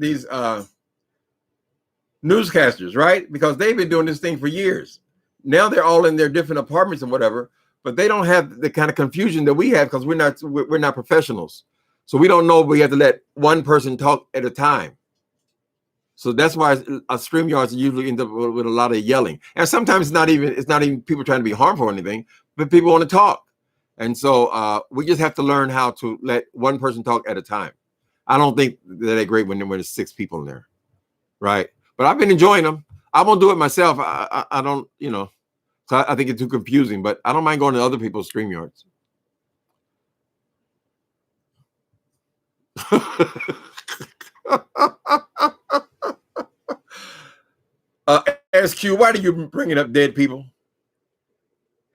[SPEAKER 1] newscasters, right? Because they've been doing this thing for years. Now they're all in their different apartments and whatever, but they don't have the kind of confusion that we have because we're not professionals. So we don't know, we have to let one person talk at a time. So that's why StreamYards usually end up with a lot of yelling. And sometimes it's not even people trying to be harmful or anything, but people want to talk. And so we just have to learn how to let one person talk at a time. I don't think that they're great when there's 6 people in there, right? But I've been enjoying them. I won't do it myself. I don't, you know. So I think it's too confusing. But I don't mind going to other people's StreamYards. SQ, why do you bring it up, dead people?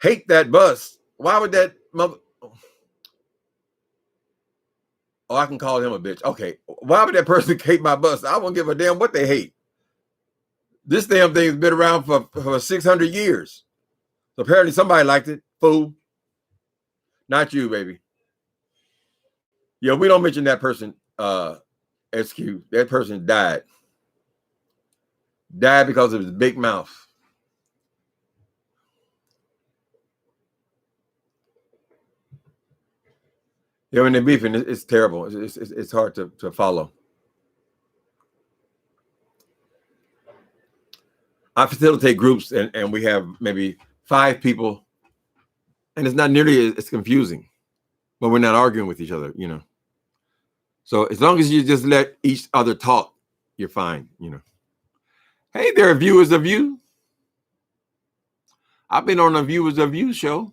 [SPEAKER 1] Hate that bus. Why would that mother? Oh, I can call him a bitch. Okay. Why would that person hate my bus? I won't give a damn what they hate. This damn thing's been around for 600 years. So apparently somebody liked it. Fool. Not you, baby. Yeah, we don't mention that person, SQ. That person died. Died because of his big mouth. Yeah, when they're beefing, it's terrible. It's hard to follow. I facilitate groups, and we have maybe 5 people, and it's not nearly as confusing, but we're not arguing with each other, you know. So as long as you just let each other talk, you're fine, you know. Hey there, viewers of you. I've been on a viewers of you show.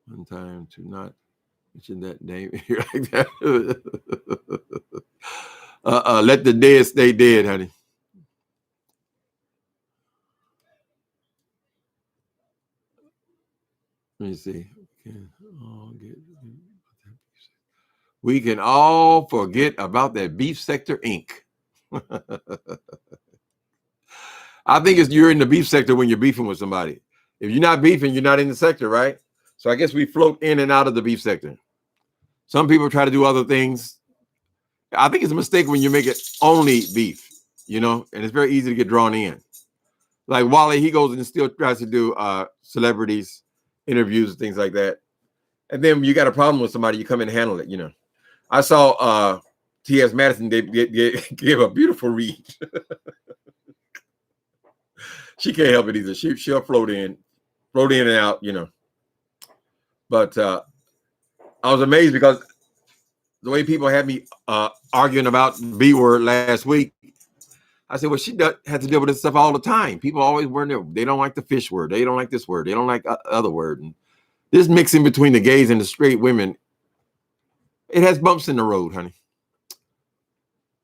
[SPEAKER 1] One time to not mention that name like that. Let the dead stay dead, honey. Let me see. We can all forget about that Beef Sector Inc. I think you're in the beef sector when you're beefing with somebody. If you're not beefing, you're not in the sector, right? So I guess we float in and out of the beef sector. Some people try to do other things. I think it's a mistake when you make it only beef, you know, and it's very easy to get drawn in. Like Wally, he goes and still tries to do celebrities, interviews, things like that. And then when you got a problem with somebody, you come and handle it, you know. I saw T.S. Madison give a beautiful read. She can't help it either. She'll float in and out, you know. But I was amazed because the way people had me arguing about B word last week, I said, well, she had to deal with this stuff all the time. People always weren't there. They don't like the fish word. They don't like this word. They don't like other word. And this mixing between the gays and the straight women, it has bumps in the road, honey.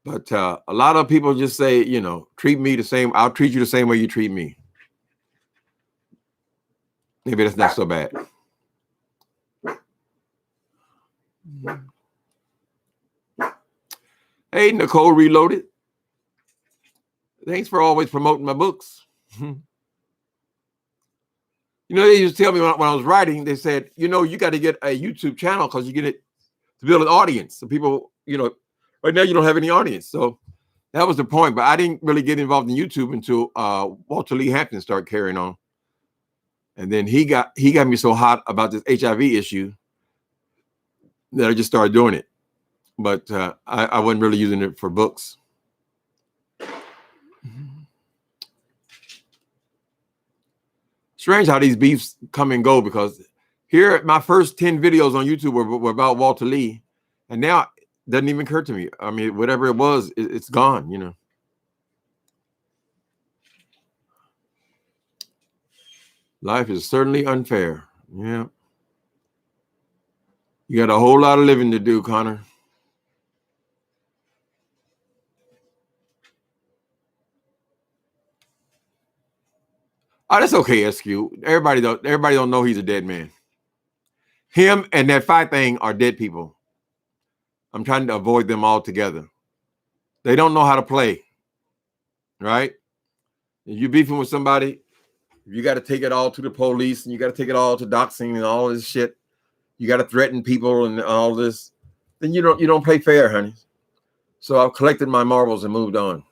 [SPEAKER 1] But a lot of people just say, you know, treat me the same. I'll treat you the same way you treat me. Maybe that's not so bad. Hey, Nicole Reloaded. Thanks for always promoting my books. You know, they used to tell me when I was writing, they said, you know, you got to get a YouTube channel because you get it to build an audience. So people, you know, right now you don't have any audience. So that was the point. But I didn't really get involved in YouTube until Walter Lee Hampton started carrying on. And then he got me so hot about this HIV issue that I just started doing it. But I wasn't really using it for books. Strange how these beefs come and go, because here my first 10 videos on YouTube were about Walter Lee, and now it doesn't even occur to me. I mean, whatever it was, it's gone, you know. Life is certainly unfair. Yeah. You got a whole lot of living to do, Connor. Oh, that's okay, SQ. Everybody don't know he's a dead man. Him and that fight thing are dead people. I'm trying to avoid them altogether. They don't know how to play, right? If you're beefing with somebody, you got to take it all to the police, and you got to take it all to doxing and all this shit. You got to threaten people and all this. Then you don't play fair, honey. So I've collected my marbles and moved on.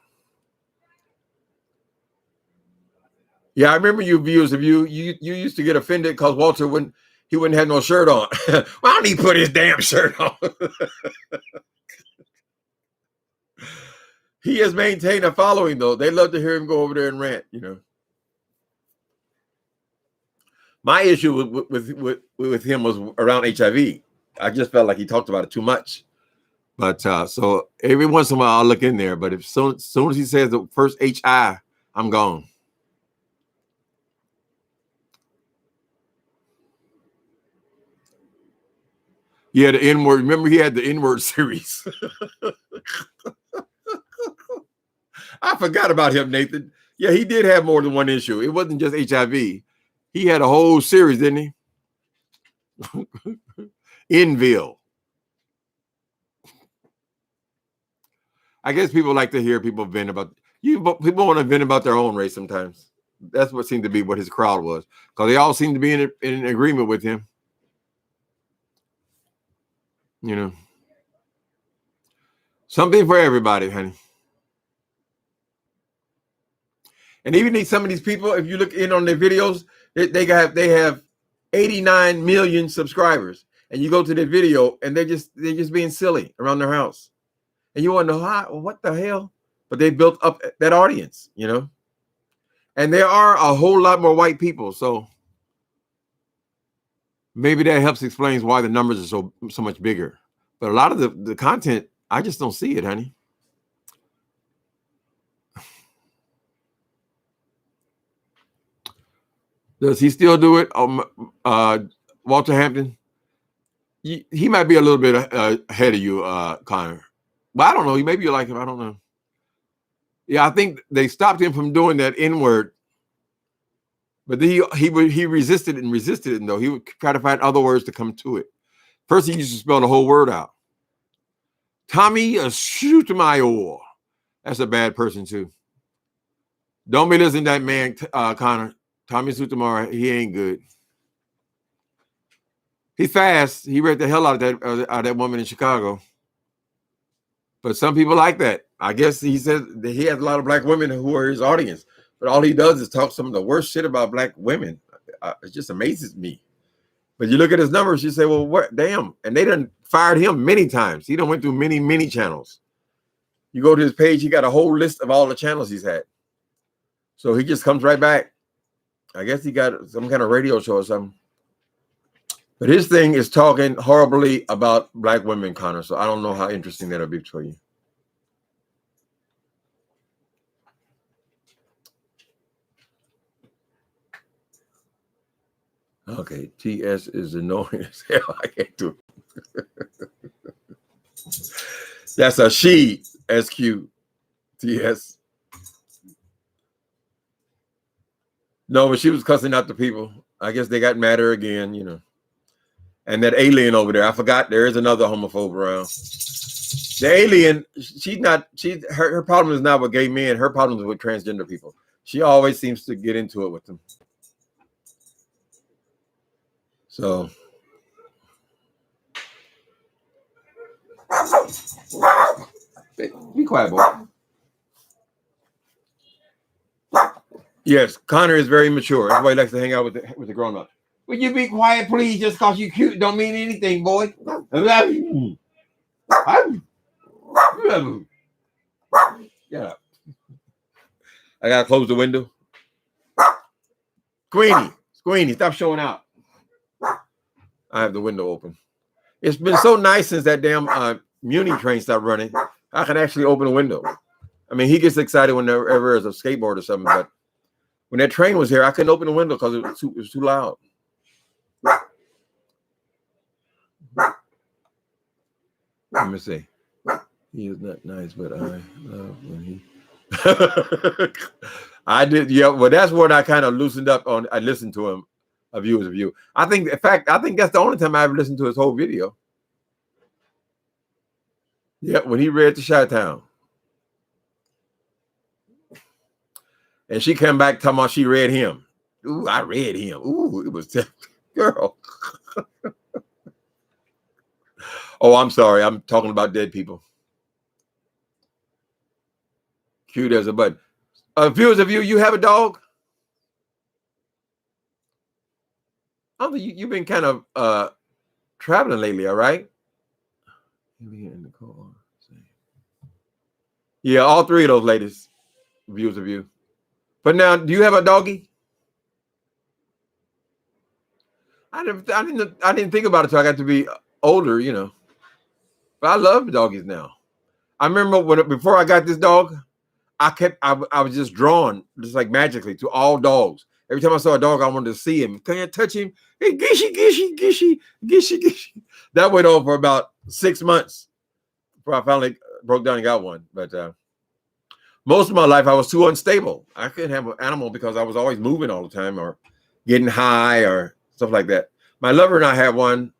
[SPEAKER 1] Yeah, I remember you viewers of you used to get offended because Walter wouldn't have no shirt on. Why don't he put his damn shirt on? He has maintained a following, though. They love to hear him go over there and rant, you know. My issue with him was around HIV. I just felt like he talked about it too much. But so every once in a while I'll look in there. But if soon as he says the first HI, I'm gone. Yeah, the N-word. Remember, he had the N-word series. I forgot about him, Nathan. Yeah, he did have more than one issue. It wasn't just HIV. He had a whole series, didn't he? Enville. I guess people like to hear people vent about people want to vent about their own race sometimes. That's what seemed to be what his crowd was, because they all seemed to be in agreement with him. You know, something for everybody, honey. And even some of these people, if you look in on their videos, they have 89 million subscribers, and you go to their video and they're just being silly around their house, and you want to know what the hell? But they built up that audience, you know. And there are a whole lot more white people, so maybe that helps explains why the numbers are so much bigger. But a lot of the content, I just don't see it, honey. Does he still do it? Walter Hampton? He might be a little bit ahead of you, Connor. But I don't know. Maybe you like him. I don't know. Yeah, I think they stopped him from doing that N-word. But he resisted it and resisted it, though. He would try to find other words to come to it. First, he used to spell the whole word out. Tommy Sotomayor. That's a bad person, too. Don't be listening to that man, Connor. Tommy Sotomayor, he ain't good. He's fast. He read the hell out of that woman in Chicago. But some people like that. I guess he said that he has a lot of black women who are his audience. But all he does is talk some of the worst shit about black women. It just amazes me. But you look at his numbers, you say, well, what? Damn. And they done fired him many times. He done went through many, many channels. You go to his page, he got a whole list of all the channels he's had. So he just comes right back. I guess he got some kind of radio show or something. But his thing is talking horribly about black women, Connor. So I don't know how interesting that'll be for you. Okay, TS is annoying as hell. I can't do it. That's a she, SQ, TS. No, but she was cussing out the people. I guess they got madder again, you know. And that alien over there, I forgot there is another homophobe around. The alien, her problem is not with gay men. Her problem is with transgender people. She always seems to get into it with them. So be quiet, boy. Yes, Connor is very mature. That's why he likes to hang out with the grown-ups. Will you be quiet, please? Just because you're cute don't mean anything, boy. Yeah. I gotta close the window. Squeenie, stop showing out. I have the window open. It's been so nice since that damn Muni train stopped running. I can actually open a window. I mean, he gets excited whenever there's a skateboard or something, but when that train was here, I couldn't open the window because it was too loud. Let me see. He is not nice, but I love when he. I did, yeah. Well, that's what I kind of loosened up on. I listened to him, a view is a view. I think that's the only time I ever listened to his whole video. Yeah, when he read the Chi-Town. And she came back talking about she read him. Ooh, I read him. Ooh, it was girl. Oh, I'm sorry. I'm talking about dead people. Cute as a button. Viewers of you have a dog? Oh, you've been kind of traveling lately, all right? In the car. Yeah, all three of those ladies, viewers of you. But now, do you have a doggy? I didn't think about it until I got to be older, you know. But I love doggies now. I remember before I got this dog, I was just drawn just like magically to all dogs. Every time I saw a dog, I wanted to see him. Can I touch him? Hey, gishy, gishy, gishy, gishy, gishy. That went on for about 6 months before I finally broke down and got one. But most of my life, I was too unstable. I couldn't have an animal because I was always moving all the time or getting high or stuff like that. My lover and I had one,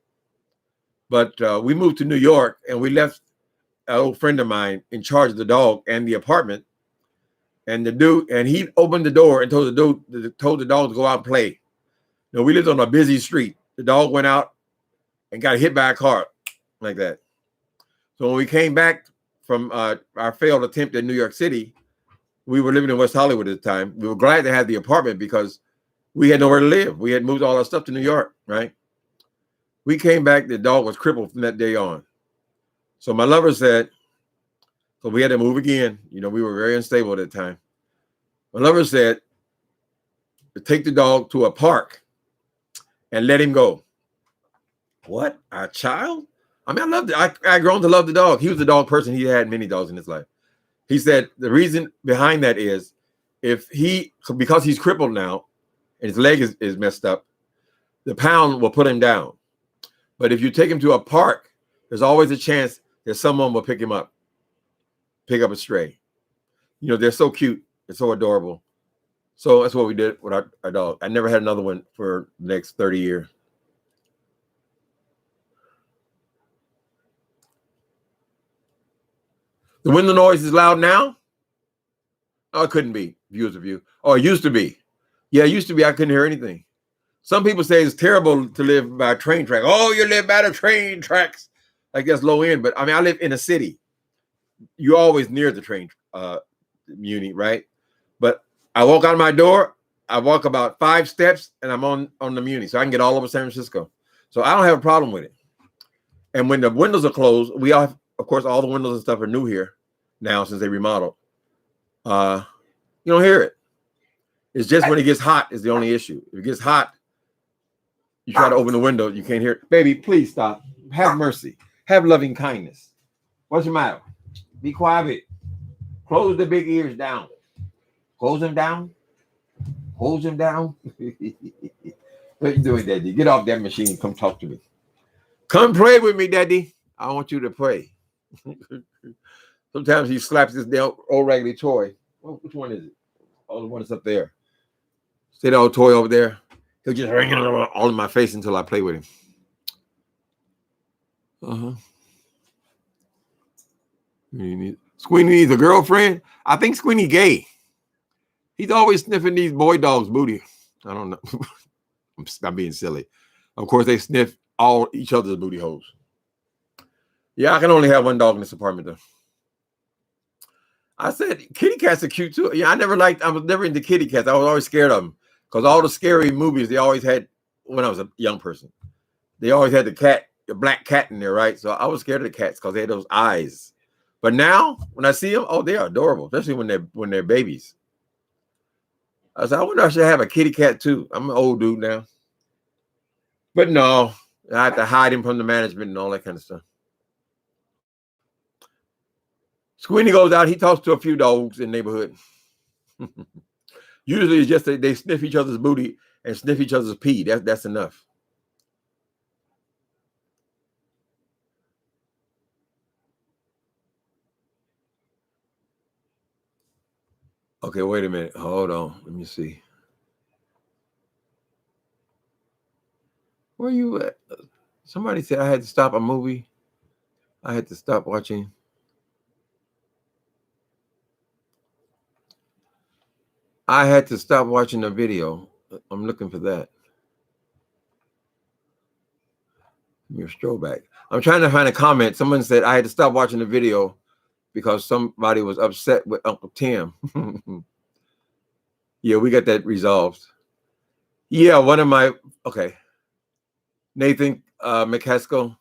[SPEAKER 1] but we moved to New York and we left an old friend of mine in charge of the dog and the apartment. And he opened the door and told the dog to go out and play. You know, we lived on a busy street. The dog went out and got hit by a car like that. So when we came back from our failed attempt in New York City, we were living in West Hollywood at the time. We were glad to have the apartment because we had nowhere to live. We had moved all our stuff to New York, right? We came back, the dog was crippled from that day on. So my lover said, so we had to move again. You know, we were very unstable at the time. My lover said to take the dog to a park and let him go. What? Our child? I mean, I loved it. I grown to love the dog. He was a dog person. He had many dogs in his life. He said the reason behind that is because he's crippled now and his leg is messed up, the pound will put him down. But if you take him to a park, there's always a chance that someone will pick him up, pick up a stray. You know, they're so cute. They're so adorable. So that's what we did with our dog. I never had another one for the next 30 years. The window noise is loud now? Oh, it couldn't be. Views of you. Oh, it used to be. Yeah, it used to be. I couldn't hear anything. Some people say it's terrible to live by a train track. Oh, you live by the train tracks. Like that's low end. But I mean, I live in a city. You're always near the train muni, right? But I walk out of my door, I walk about 5 steps, and I'm on the muni. So I can get all over San Francisco. So I don't have a problem with it. And when the windows are closed, we all, of course, all the windows and stuff are new here now since they remodeled. You don't hear it. It's just when it gets hot is the only issue. If it gets hot, you try to open the window, you can't hear it. Baby, please stop. Have mercy. Have loving kindness. What's the matter? Be quiet. Close the big ears down. Close them down. Hold them down. What you doing, Daddy? Get off that machine and come talk to me. Come pray with me, Daddy. I want you to pray. Sometimes he slaps this damn old raggedy toy. Well, which one is it? Oh, the one that's up there. See that old toy over there? He'll just ring it all in my face until I play with him. Squeenie needs a girlfriend. I think Squeenie gay. He's always sniffing these boy dogs' booty. I don't know. I'm being silly. Of course, they sniff all each other's booty holes. Yeah, I can only have one dog in this apartment, though. I said kitty cats are cute too. Yeah, I was never into kitty cats. I was always scared of them because all the scary movies they always had when I was a young person. They always had the black cat in there, right? So I was scared of the cats because they had those eyes. But now when I see them, oh, they are adorable, especially when they're babies. I said, I wonder if I should have a kitty cat too. I'm an old dude now. But no, I have to hide him from the management and all that kind of stuff. Squeenie goes out. He talks to a few dogs in the neighborhood. Usually it's just they sniff each other's booty and sniff each other's pee. That's enough. Okay, wait a minute. Hold on. Let me see. Where you at? Somebody said I had to stop a movie. I had to stop watching. I had to stop watching a video. I'm looking for that. Your throwback. I'm trying to find a comment. Someone said I had to stop watching the video because somebody was upset with Uncle Tim. Yeah, we got that resolved. Yeah, okay. Nathan McCaskill.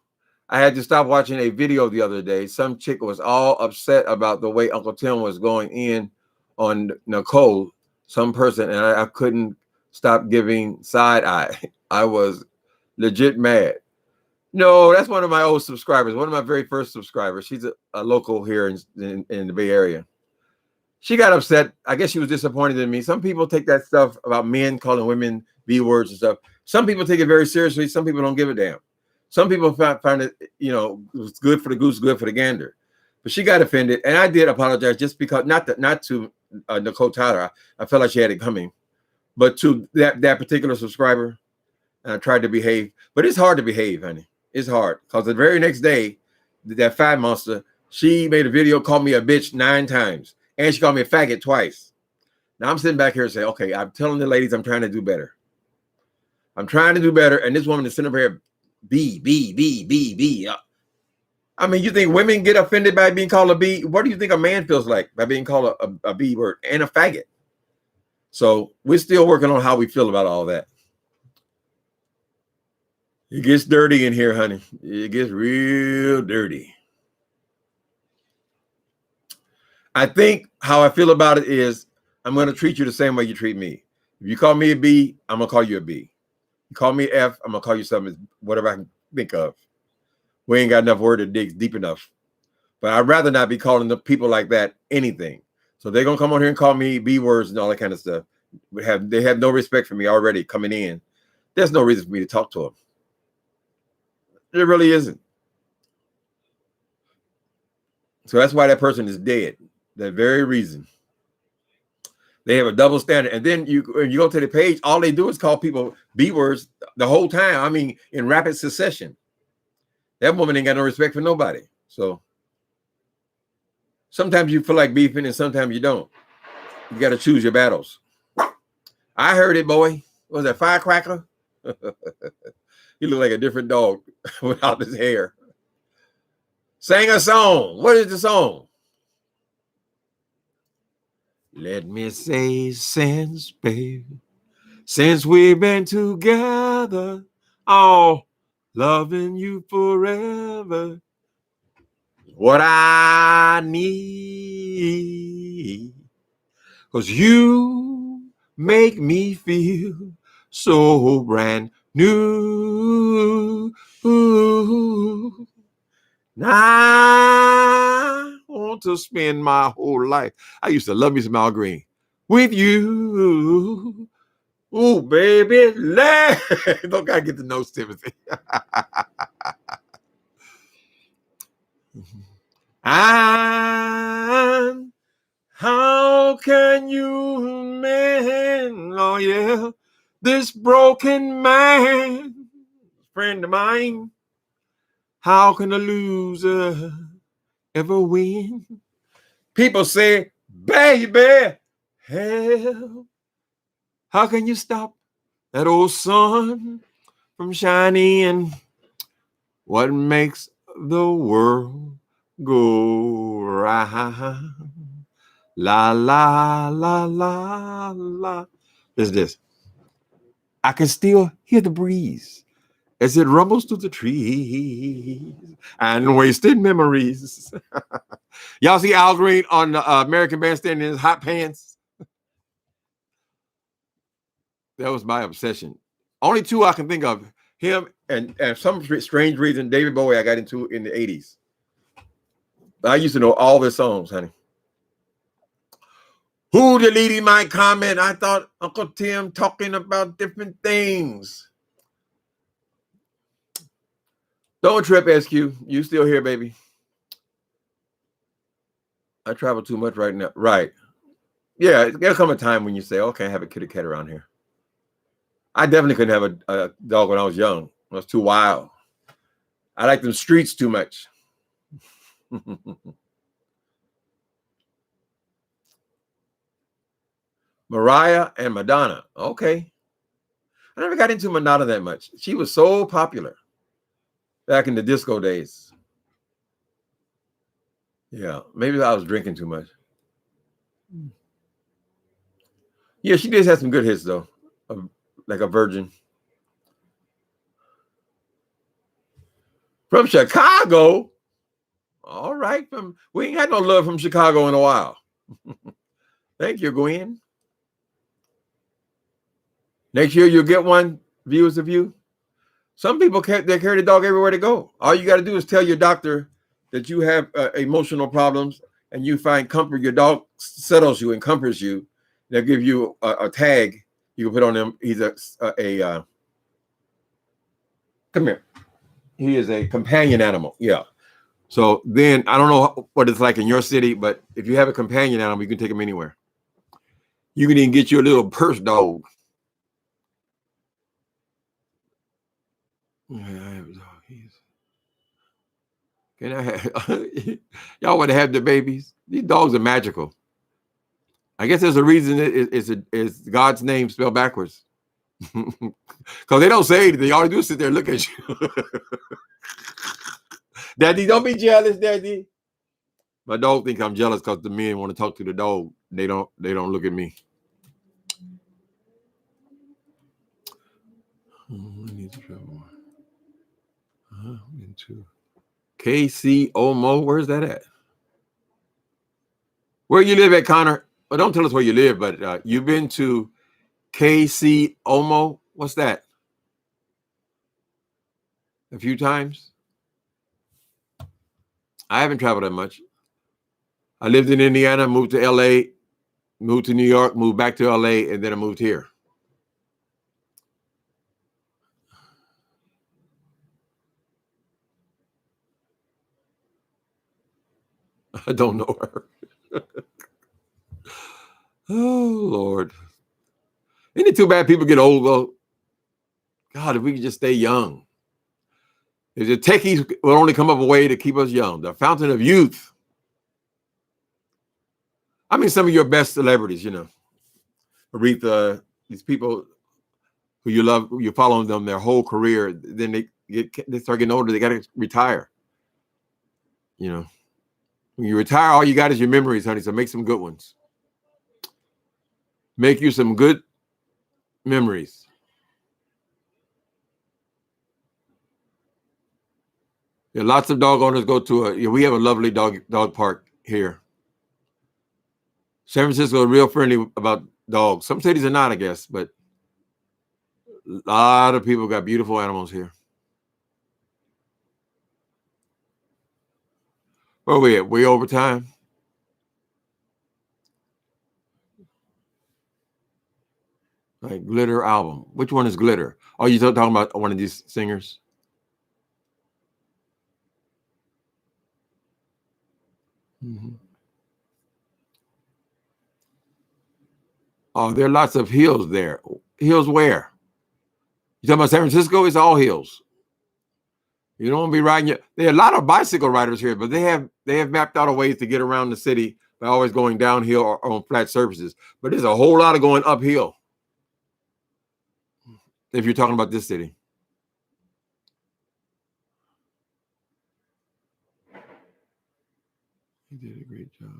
[SPEAKER 1] I had to stop watching a video the other day. Some chick was all upset about the way Uncle Tim was going in on Nicole, some person, and I couldn't stop giving side eye. I was Legit mad. No, that's one of my old subscribers. One of my very first subscribers. She's a local here in the Bay Area. She got upset. I guess she was disappointed in me. Some people take that stuff about men calling women B words and stuff. Some people take it very seriously. Some people don't give a damn. Some people find it, it's good for the goose, good for the gander. But she got offended, and I did apologize just because not to Nicole Tyler. I felt like she had it coming, but to that particular subscriber, and I tried to behave. But it's hard to behave, honey. It's hard because the very next day, that fat monster, she made a video, called me a bitch 9 times. And she called me a faggot twice. Now I'm sitting back here and say, okay, I'm telling the ladies I'm trying to do better. I'm trying to do better. And this woman is sitting up here, B. I mean, you think women get offended by being called a B? What do you think a man feels like by being called a B word and a faggot? So we're still working on how we feel about all that. It gets dirty in here, honey. It gets real dirty. I think how I feel about it is I'm going to treat you the same way you treat me. If you call me a B, I'm going to call you a B. You call me F, I'm going to call you something, whatever I can think of. We ain't got enough word to dig deep enough. But I'd rather not be calling the people like that anything. So they're going to come on here and call me B words and all that kind of stuff. They have no respect for me already coming in. There's no reason for me to talk to them. There really isn't. So that's why that person is dead. That very reason. They have a double standard. And then you go to the page, all they do is call people B words the whole time. I mean, in rapid succession. That woman ain't got no respect for nobody. So sometimes you feel like beefing and sometimes you don't. You got to choose your battles. I heard it, boy. Was that firecracker? He looked like a different dog without his hair. Sang a song. What is the song? Let me say since, baby, since we've been together, oh, loving you forever, what I need, 'cause you make me feel so brand new. Now I want to spend my whole life. I used to love me some Al Green with you. Oh, baby, don't gotta get the notes, Timothy. And how can you mend? Oh yeah, this broken man, friend of mine. How can a loser ever win? People say, baby, hell, how can you stop that old sun from shining? What makes the world go round? La, la, la, la, la. Listen to this. I can still hear the breeze as it rumbles through the trees and wasted memories. Y'all see Al Green on the American Bandstand in his hot pants? That was my obsession. Only 2 I can think of. Him and some strange reason, David Bowie I got into in the 80s. I used to know all their songs, honey. Who deleted my comment? I thought Uncle Tim talking about different things. Don't trip, SQ. You still here, baby? I travel too much right now. Right. Yeah, there'll come a time when you say, okay, I have a kitty cat around here. I definitely couldn't have a dog when I was young. I was too wild. I like them streets too much. Mariah and Madonna. Okay. I never got into Madonna that much. She was so popular back in the disco days. Yeah, maybe I was drinking too much. Yeah, she did have some good hits, though. Like a Virgin. From Chicago? All right. We ain't had no love from Chicago in a while. Thank you, Gwen. Next year you'll get one, Viewers of You. Some people they carry the dog everywhere they go. All you got to do is tell your doctor that you have emotional problems, and you find comfort. Your dog settles you and comforts you. They'll give you a tag you can put on him. He's a come here. He is a companion animal. Yeah. So then I don't know what it's like in your city, but if you have a companion animal, you can take him anywhere. You can even get you a little purse dog. Yeah, I have a dog. Can I have y'all want to have the babies? These dogs are magical. I guess there's a reason it's God's name spelled backwards. Because they don't say anything. All they do is sit there and look at you. Daddy, don't be jealous, Daddy. My dog thinks I'm jealous because the men want to talk to the dog. They don't look at me. I need to travel into KC Omo. Where's that at? Where you live at, Connor? Well, don't tell us where you live, but you've been to KC Omo. What's that? A few times? I haven't traveled that much. I lived in Indiana, moved to LA, moved to New York, moved back to LA, and then I moved here. I don't know her. Oh, Lord. Isn't it too bad people get old, though? God, if we could just stay young. If the techies will only come up a way to keep us young, the fountain of youth. I mean, some of your best celebrities, you know, Aretha, these people who you love, you're following them their whole career, then they start getting older, they got to retire. You know, when you retire, all you got is your memories, honey, so make some good ones. Make you some good memories. Yeah, lots of dog owners go to we have a lovely dog park here. San Francisco is real friendly about dogs. Some cities are not, I guess, but a lot of people got beautiful animals here. Where are we at? We over time? Like Glitter album. Which one is Glitter? Oh, you talking about one of these singers? Mm-hmm. Oh, there are lots of hills there. Hills where? You talking about San Francisco? It's all hills. You don't want to be riding. There are a lot of bicycle riders here, but they have mapped out a ways to get around the city by always going downhill or on flat surfaces. But there's a whole lot of going uphill. If you're talking about this city. He did a great job.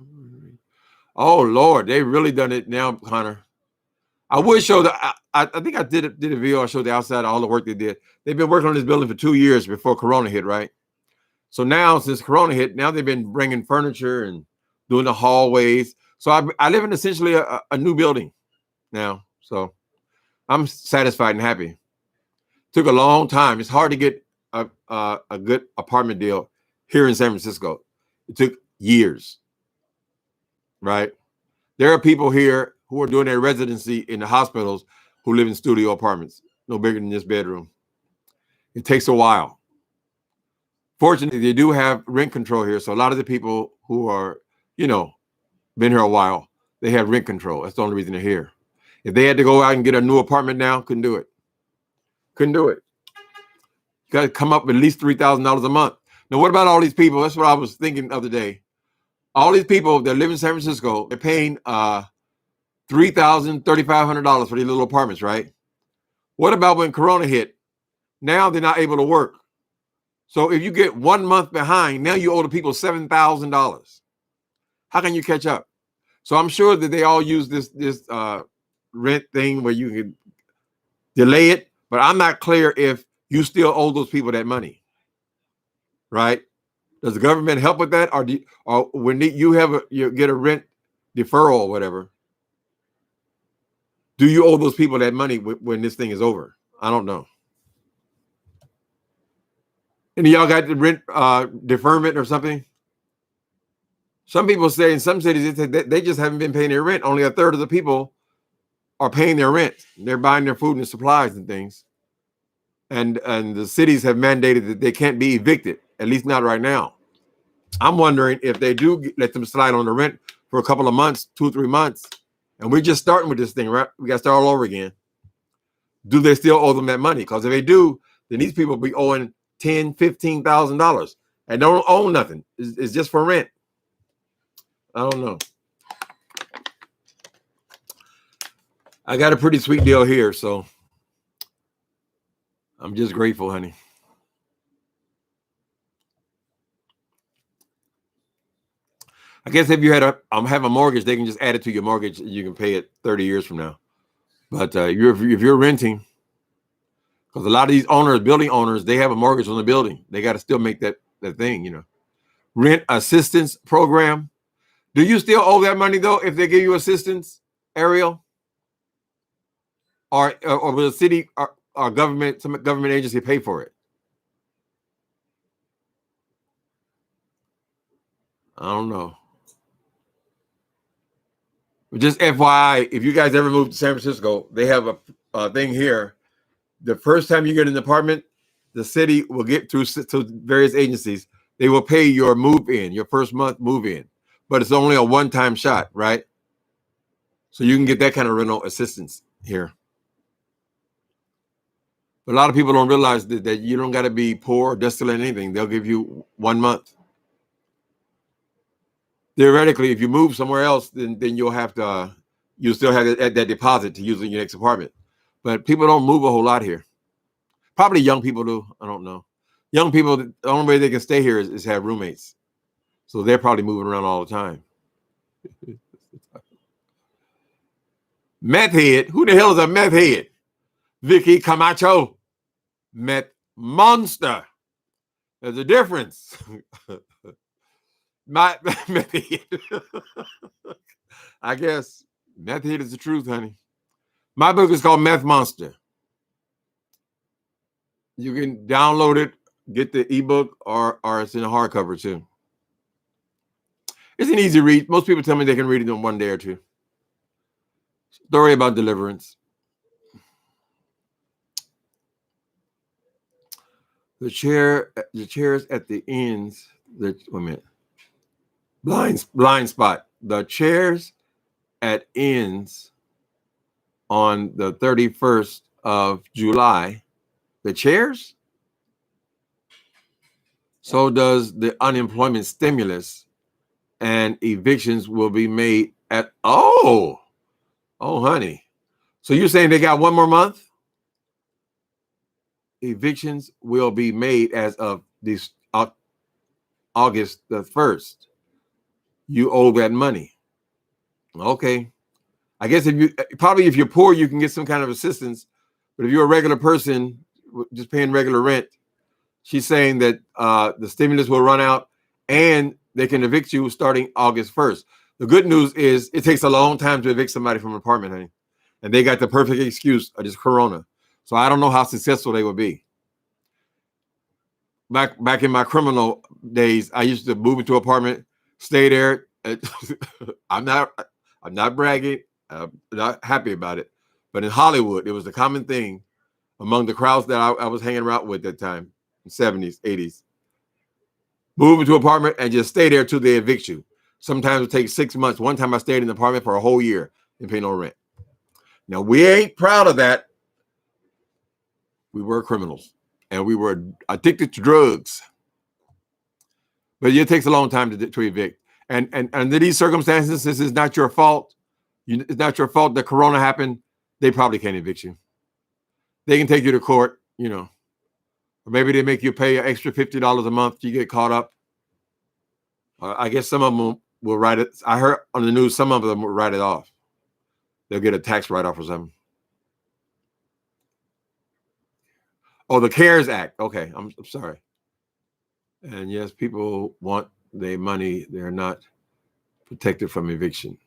[SPEAKER 1] Oh, Lord, they've really done it now, Connor. I would show I think I did a video. I showed the outside, all the work they did. They've been working on this building for 2 years before Corona hit, right? So now, since Corona hit, now they've been bringing furniture and doing the hallways. So I live in essentially a new building now. So I'm satisfied and happy. Took a long time. It's hard to get a good apartment deal here in San Francisco. It took years, right? There are people here who are doing their residency in the hospitals who live in studio apartments, no bigger than this bedroom. It takes a while. Fortunately, they do have rent control here. So a lot of the people who are, been here a while, they have rent control. That's the only reason they're here. If they had to go out and get a new apartment now, couldn't do it. Couldn't do it. You got to come up with at least $3,000 a month. Now, what about all these people? That's what I was thinking the other day. All these people that live in San Francisco, they're paying $3,000, $3,500 for these little apartments, right? What about when Corona hit? Now they're not able to work. So if you get 1 month behind, now you owe the people $7,000. How can you catch up? So I'm sure that they all use this rent thing where you can delay it, but I'm not clear if you still owe those people that money, right? Does the government help with that, or when you get a rent deferral or whatever? Do you owe those people that money when this thing is over? I don't know. And y'all got the rent deferment or something? Some people say in some cities they just haven't been paying their rent. Only a third of the people are paying their rent. They're buying their food and supplies and things. And the cities have mandated that they can't be evicted, at least not right now. I'm wondering if they do let them slide on the rent for a couple of months, 2 or 3 months, and we're just starting with this thing, right? We got to start all over again. Do they still owe them that money? Because if they do, then these people will be owing $10,000, $15,000 and don't own nothing. It's just for rent. I don't know. I got a pretty sweet deal here, so I'm just grateful, honey. I guess if you had have a mortgage, they can just add it to your mortgage. You can pay it 30 years from now. But if you're renting, because a lot of these owners, building owners, they have a mortgage on the building. They got to still make that thing, you know. Rent assistance program. Do you still owe that money though if they give you assistance, Ariel? Or will the city or government, some government agency pay for it? I don't know. But just FYI, if you guys ever move to San Francisco, they have a thing here. The first time you get an apartment, the city will get to various agencies. They will pay your move in, your first month move in, but it's only a one-time shot, right? So you can get that kind of rental assistance here. But a lot of people don't realize that you don't got to be poor or destitute or anything. They'll give you 1 month. Theoretically, if you move somewhere else, then you'll have to, you still have that deposit to use in your next apartment. But people don't move a whole lot here. Probably young people do. I don't know. Young people, the only way they can stay here is have roommates. So they're probably moving around all the time. Meth head. Who the hell is a meth head? Vicky Camacho. Meth monster. There's a difference. Meth head. I guess meth head is the truth, honey. My book is called Meth Monster. You can download it, get the ebook, or it's in a hardcover too. It's an easy read. Most people tell me they can read it in 1 day or two. Story about deliverance. The chairs at the ends. Wait a minute. Blind spot. The chairs at ends on the 31st of July. The chairs? So does the unemployment stimulus, and evictions will be made at, oh, honey. So you're saying they got 1 more month? Evictions will be made as of this August the 1st. You owe that money. Okay. I guess if you're poor, you can get some kind of assistance. But if you're a regular person just paying regular rent, she's saying that the stimulus will run out and they can evict you starting August 1st. The good news is it takes a long time to evict somebody from an apartment, honey. And they got the perfect excuse of this corona. So I don't know how successful they will be. Back in my criminal days, I used to move into an apartment, stay there. I'm not bragging. I'm not happy about it. But in Hollywood, it was a common thing among the crowds that I was hanging around with at that time, in 70s, 80s. Move into an apartment and just stay there till they evict you. Sometimes it takes 6 months. One time I stayed in the apartment for a whole year and pay no rent. Now, we ain't proud of that. We were criminals and we were addicted to drugs. But it takes a long time to evict. And under these circumstances, this is not your fault. It's not your fault that corona happened. They probably can't evict you. They can take you to court, you know. Or maybe they make you pay an extra $50 a month to get caught up. I guess some of them will write it. I heard on the news some of them will write it off. They'll get a tax write-off or something. Oh, the CARES Act. Okay, I'm sorry. And yes, people want their money. They're not protected from eviction.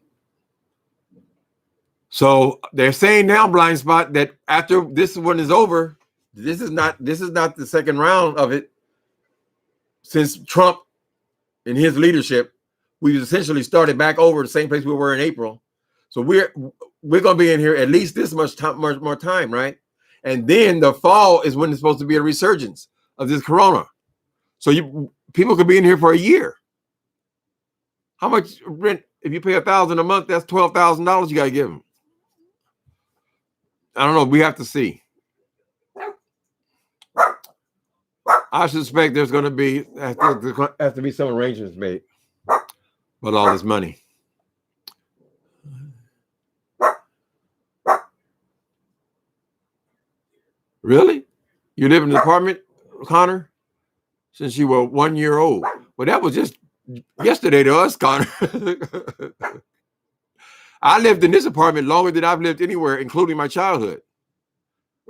[SPEAKER 1] So they're saying now, Blind Spot, that after this one is over, this is not the second round of it. since Trump and his leadership, we've essentially started back over the same place we were in April. So we're going to be in here at least this much more time, right? And then the fall is when it's supposed to be a resurgence of this corona. So people could be in here for a year. How much rent? If you pay $1,000 a month, that's $12,000 you got to give them. I don't know. We have to see. I suspect there's going to be have to be some arrangements made with all this money. Really? You live in an apartment, Connor, since you were 1 year old? Well, that was just yesterday to us, Connor. I lived in this apartment longer than I've lived anywhere, including my childhood.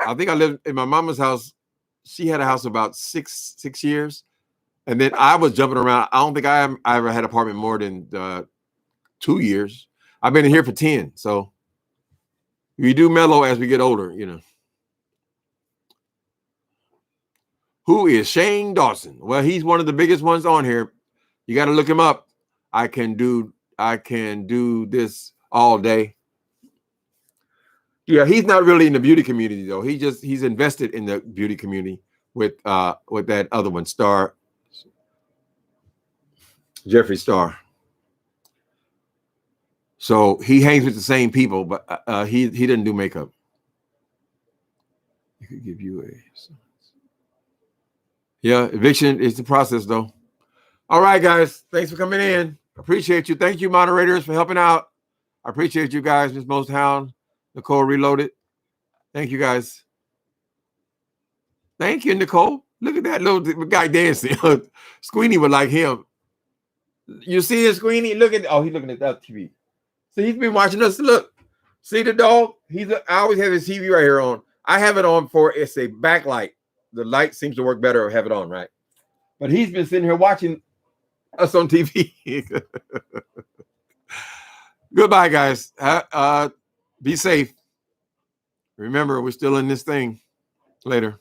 [SPEAKER 1] I think I lived in my mama's house. She had a house about six years. And then I was jumping around. I don't think I ever had an apartment more than 2 years. I've been in here for 10. So we do mellow as we get older, you know. Who is Shane Dawson? Well, he's one of the biggest ones on here. You got to look him up. I can do this all day. Yeah, he's not really in the beauty community though. He's invested in the beauty community with that other one, Jeffree Star. So he hangs with the same people, but he doesn't do makeup. He could give you yeah, eviction is the process though. All right, guys. Thanks for coming in. Appreciate you. Thank you, moderators, for helping out. I appreciate you guys, Ms. Mosthound, Nicole Reloaded. Thank you, guys. Thank you, Nicole. Look at that little guy dancing. Squeenie would like him. You see his Squeenie? Look at he's looking at that TV. See, he's been watching us. Look, see the dog? I always have his TV right here on. I have it on it's a backlight. The light seems to work better if I have it on, right? But he's been sitting here watching us on TV. Goodbye, guys. Be safe. Remember, we're still in this thing. Later.